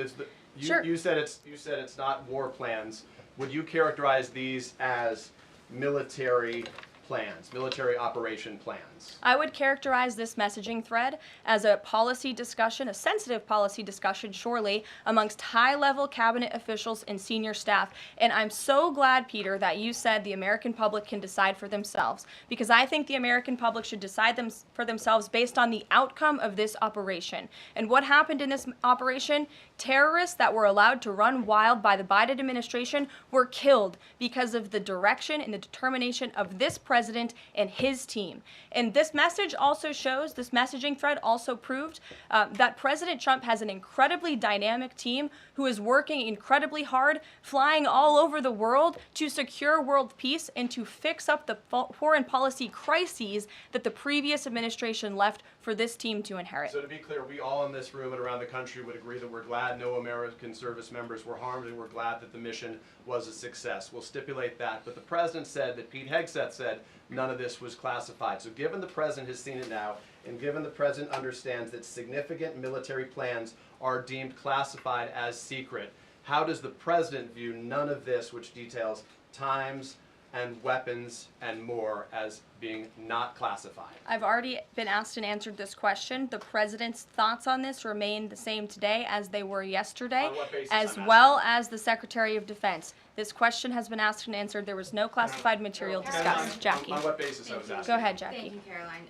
Sure. You said it's not war plans. Would you characterize these as military plans, military operation plans. I would characterize this messaging thread as a policy discussion, a sensitive policy discussion, surely, amongst high-level cabinet officials and senior staff. And I'm so glad, Peter, that you said the American public can decide for themselves, because I think the American public should decide for themselves based on the outcome of this operation. And what happened in this operation? Terrorists that were allowed to run wild by the Biden administration were killed because of the direction and the determination of this president and his team. And this message also shows, this messaging thread also proved that President Trump has an incredibly dynamic team who is working incredibly hard, flying all over the world to secure world peace and to fix up the foreign policy crises that the previous administration left for this team to inherit. So to be clear, we all in this room and around the country would agree that we're glad no American service members were harmed, and we're glad that the mission was a success. We'll stipulate that. But the president said that Pete Hegseth said none of this was classified. So given the president has seen it now, and given the president understands that significant military plans are deemed classified as secret, how does the president view none of this, which details times and weapons and more, as being not classified? I've already been asked and answered this question. The president's thoughts on this remain the same today as they were yesterday, On what basis, as I'm well as the Secretary of Defense. This question has been asked and answered. There was no classified material discussed. Jackie. On what basis I was asking? Go ahead, Jackie. Thank you, Caroline.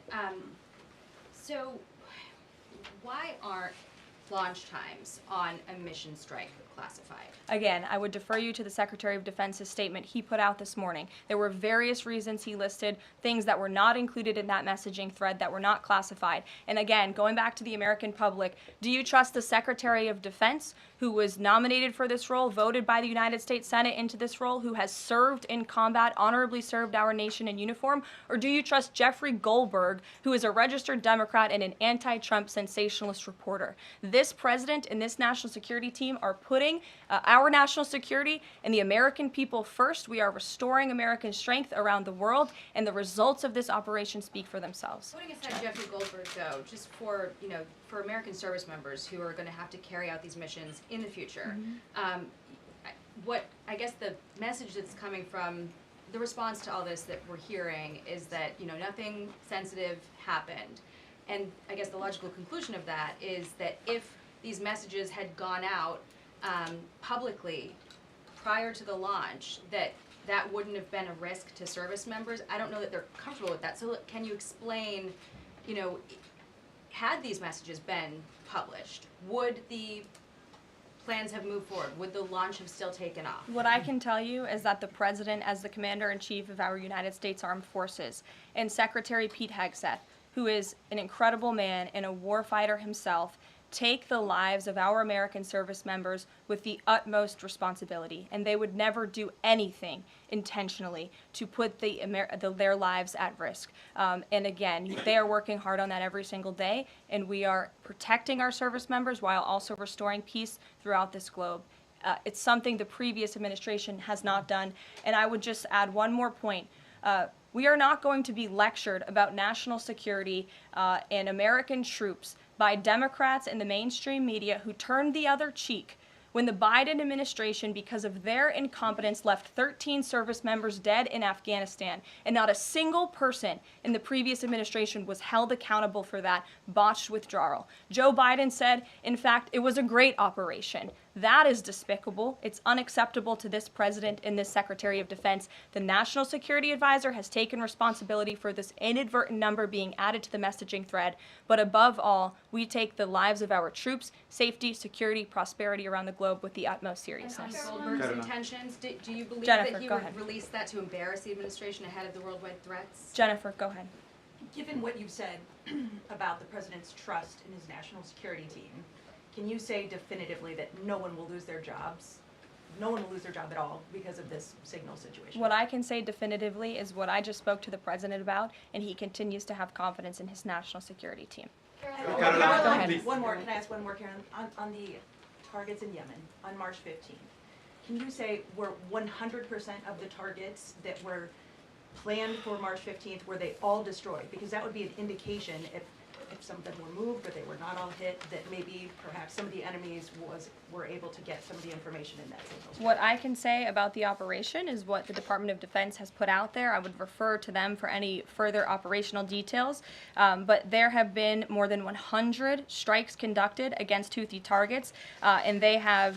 So why aren't launch times on a mission strike classified? Again, I would defer you to the Secretary of Defense's statement he put out this morning. There were various reasons he listed, things that were not included in that messaging thread that were not classified. And again, going back to the American public, do you trust the Secretary of Defense, who was nominated for this role, voted by the United States Senate into this role, who has served in combat, honorably served our nation in uniform? Or do you trust Jeffrey Goldberg, who is a registered Democrat and an anti-Trump sensationalist reporter? This president and this national security team are putting our national security and the American people first. We are restoring American strength around the world, and the results of this operation speak for themselves. Putting aside Jeffrey Goldberg, though, just for, for American service members who are going to have to carry out these missions in the future, what I guess the message that's coming from the response to all this that we're hearing is that, nothing sensitive happened. And I guess the logical conclusion of that is that if these messages had gone out publicly prior to the launch, that wouldn't have been a risk to service members. I don't know that they're comfortable with that. So can you explain, had these messages been published, would the plans have moved forward? Would the launch have still taken off? What I can tell you is that the president, as the commander-in-chief of our United States Armed Forces, and Secretary Pete Hegseth, who is an incredible man and a warfighter himself, take the lives of our American service members with the utmost responsibility, and they would never do anything intentionally to put their lives at risk. And again, they are working hard on that every single day, and we are protecting our service members while also restoring peace throughout this globe. It's something the previous administration has not done. And I would just add one more point. We are not going to be lectured about national security and American troops by Democrats and the mainstream media who turned the other cheek when the Biden administration, because of their incompetence, left 13 service members dead in Afghanistan, and not a single person in the previous administration was held accountable for that botched withdrawal. Joe Biden said, in fact, it was a great operation. That is despicable. It's unacceptable to this president and this Secretary of Defense. The National Security Advisor has taken responsibility for this inadvertent number being added to the messaging thread. But above all, we take the lives of our troops, safety, security, prosperity around the globe with the utmost seriousness. Goldberg's intentions, do you believe Jennifer, that he go would ahead. release that to embarrass the administration ahead of the worldwide threats? Jennifer, go ahead. Given what you've said about the president's trust in his national security team, can you say definitively that no one will lose their jobs? No one will lose their job at all because of this signal situation? What I can say definitively is what I just spoke to the president about, and he continues to have confidence in his national security team. One more, can I ask one more, Karen? On the targets in Yemen on March 15th, can you say were 100% of the targets that were planned for March 15th, were they all destroyed? Because that would be an indication if if some of them were moved or they were not all hit, that maybe perhaps some of the enemies were able to get some of the information in that signal? What I can say about the operation is what the Department of Defense has put out there. I would refer to them for any further operational details. But there have been more than 100 strikes conducted against Houthi targets, and they have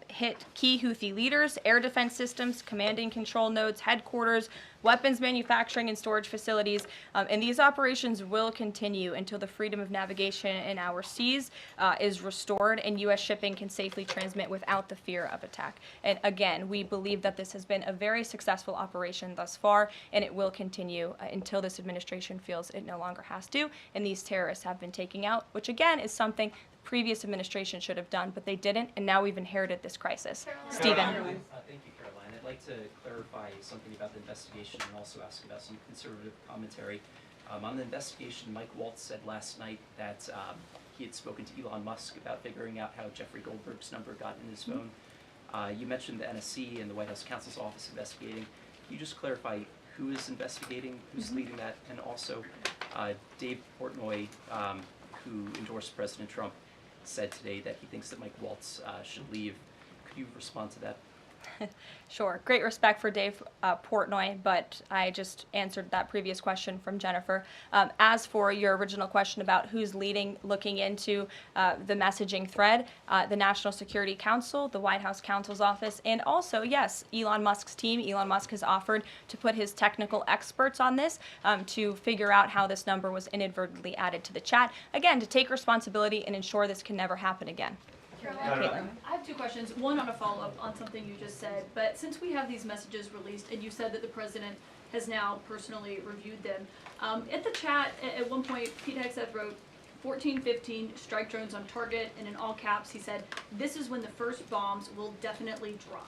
hit key Houthi leaders, air defense systems, command and control nodes, headquarters, weapons manufacturing and storage facilities, and these operations will continue until the freedom of navigation in our seas is restored and U.S. shipping can safely transmit without the fear of attack. And again, we believe that this has been a very successful operation thus far, and it will continue until this administration feels it no longer has to, and these terrorists have been taken out, which again is something the previous administration should have done, but they didn't, and now we've inherited this crisis. Stephen. Thank you, Caroline. I'd like to clarify something about the investigation and also ask about some conservative commentary. On the investigation, Mike Waltz said last night that he had spoken to Elon Musk about figuring out how Jeffrey Goldberg's number got in his phone. You mentioned the NSC and the White House counsel's office investigating. Can you just clarify who is investigating, who's leading that, and also Dave Portnoy, who endorsed President Trump, said today that he thinks that Mike Waltz should leave. Could you respond to that? Sure. Great respect for Dave Portnoy, but I just answered that previous question from Jennifer. As for your original question about who's looking into the messaging thread, the National Security Council, the White House counsel's office, and also, yes, Elon Musk's team. Elon Musk has offered to put his technical experts on this to figure out how this number was inadvertently added to the chat. Again, to take responsibility and ensure this can never happen again. Caitlin. I have two questions. One on a follow-up on something you just said. But since we have these messages released, and you said that the president has now personally reviewed them, at the chat at one point, Pete Hegseth wrote 1415 strike drones on target, and in all caps he said, "This is when the first bombs will definitely drop."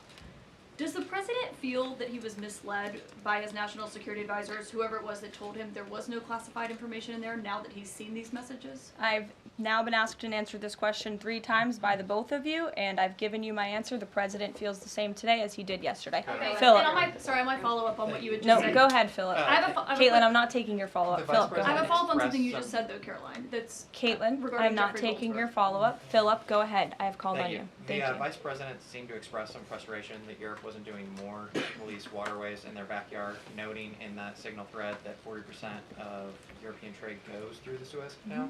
Does the president feel that he was misled by his national security advisors, whoever it was that told him there was no classified information in there, now that he's seen these messages? I've now been asked and answered this question 3 times by the both of you, and I've given you my answer. The president feels the same today as he did yesterday. Okay. Philip. And on my follow-up on what you had just No, said. go ahead, Philip. Caitlin, I'm not taking your follow-up. Philip, go I have ahead. a follow-up on something you just said, though, Caroline. That's Caitlin, regarding I'm not Jeffrey taking Goldberg. your follow-up. Philip, go ahead. I have called on you. The Thank you. Vice President seemed to express some frustration that Europe wasn't doing more to police waterways in their backyard, noting in that signal thread that 40% of European trade goes through the Suez Canal.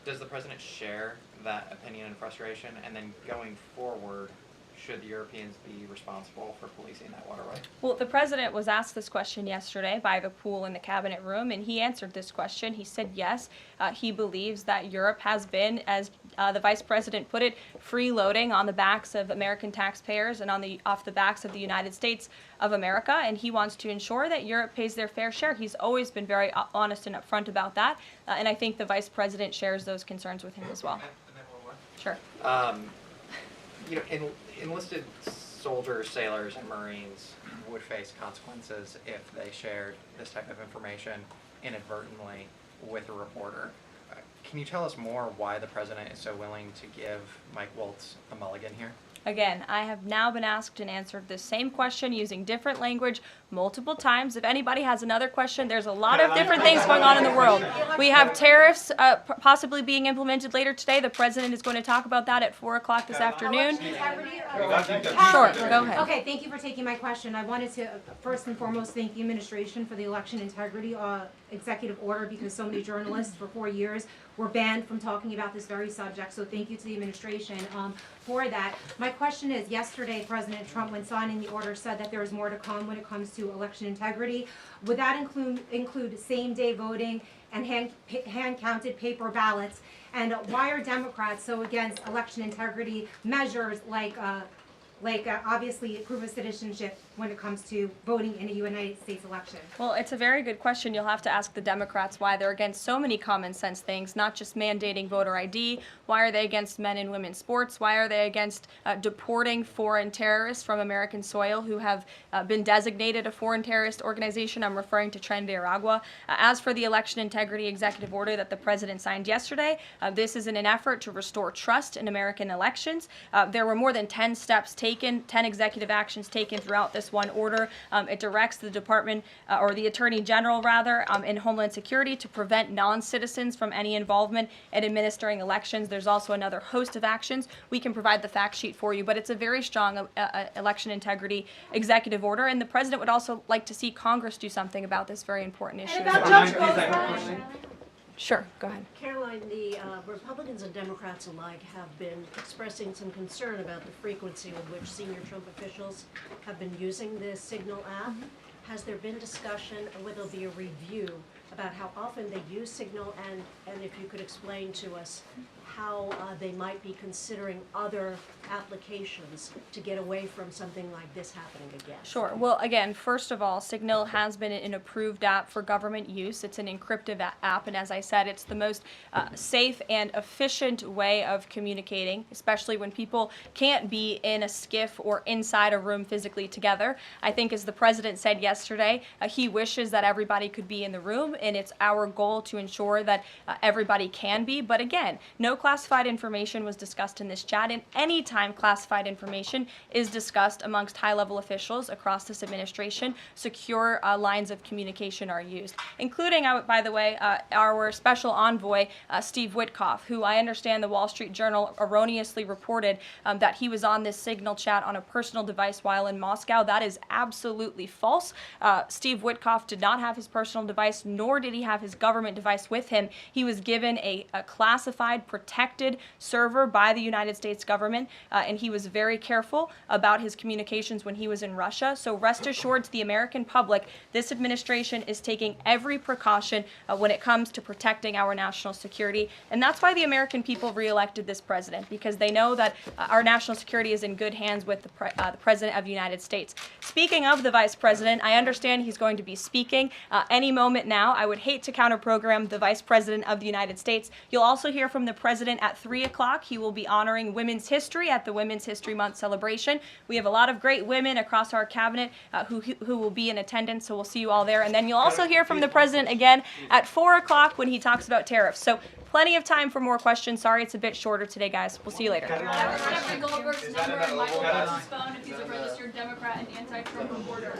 Does the President share that opinion and frustration? And then going forward, should the Europeans be responsible for policing that waterway? Well, the president was asked this question yesterday by the pool in the cabinet room, and he answered this question. He said yes, he believes that Europe has been, as the vice president put it, freeloading on the backs of American taxpayers and off the backs of the United States of America, and he wants to ensure that Europe pays their fair share. He's always been very honest and upfront about that, and I think the vice president shares those concerns with him as well. And then one more. Sure. You know, enlisted soldiers, sailors, and Marines would face consequences if they shared this type of information inadvertently with a reporter. Can you tell us more why the president is so willing to give Mike Waltz a mulligan here? Again, I have now been asked and answered this same question using different language multiple times. If anybody has another question, there's a lot of different things going on in the world. We have tariffs possibly being implemented later today. The president is going to talk about that at 4 o'clock this afternoon. Sure, go ahead. Okay, thank you for taking my question. I wanted to first and foremost thank the administration for the election integrity executive order, because so many journalists for 4 years were banned from talking about this very subject. So thank you to the administration for that. My question is, yesterday President Trump, when signing the order, said that there is more to come when it comes to election integrity. Would that include same-day voting and hand-counted paper ballots? And why are Democrats so against election integrity measures like obviously proof of citizenship when it comes to voting in a United States election? Well, it's a very good question. You'll have to ask the Democrats why they're against so many common sense things, not just mandating voter ID. Why are they against men and women's sports? Why are they against deporting foreign terrorists from American soil who have been designated a foreign terrorist organization? I'm referring to Tren de Aragua. As for the election integrity executive order that the president signed yesterday, this is in an effort to restore trust in American elections. There were more than 10 steps taken, 10 executive actions taken throughout this this one order. It directs the Department, or the Attorney General rather, in Homeland Security to prevent non-citizens from any involvement in administering elections. There's also another host of actions. We can provide the fact sheet for you, but it's a very strong election integrity executive order, and the President would also like to see Congress do something about this very important issue. Sure, go ahead. Caroline, the Republicans and Democrats alike have been expressing some concern about the frequency with which senior Trump officials have been using the Signal app. Has there been discussion, or will there be a review about how often they use Signal, and if you could explain to us how they might be considering other applications to get away from something like this happening again? Sure. Well, again, first of all, Signal has been an approved app for government use. It's an encrypted app, and as I said, it's the most safe and efficient way of communicating, especially when people can't be in a skiff or inside a room physically together. I think, as the President said yesterday, he wishes that everybody could be in the room, and it's our goal to ensure that everybody can be. But again, no classified information was discussed in this chat, and any time classified information is discussed amongst high-level officials across this administration, secure lines of communication are used, including, by the way, our special envoy, Steve Witkoff, who I understand the Wall Street Journal erroneously reported that he was on this Signal chat on a personal device while in Moscow. That is absolutely false. Steve Witkoff did not have his personal device, nor did he have his government device with him. He was given a classified, protected server by the United States government, and he was very careful about his communications when he was in Russia. So rest assured to the American public, this administration is taking every precaution when it comes to protecting our national security. And that's why the American people reelected this president, because they know that our national security is in good hands with the President of the United States. Speaking of the Vice President, I understand he's going to be speaking any moment now. I would hate to counter-program the Vice President of the United States. You'll also hear from the President at 3 o'clock. He will be honoring women's history at the Women's History Month celebration. We have a lot of great women across our cabinet who will be in attendance, so we'll see you all there. And then you'll also hear from the President again at 4 o'clock when he talks about tariffs. So plenty of time for more questions. Sorry it's a bit shorter today, guys. We'll see you later. Jeffrey Goldberg's number and Michael Waltz's phone if he's a registered Democrat and anti-Trump reporter.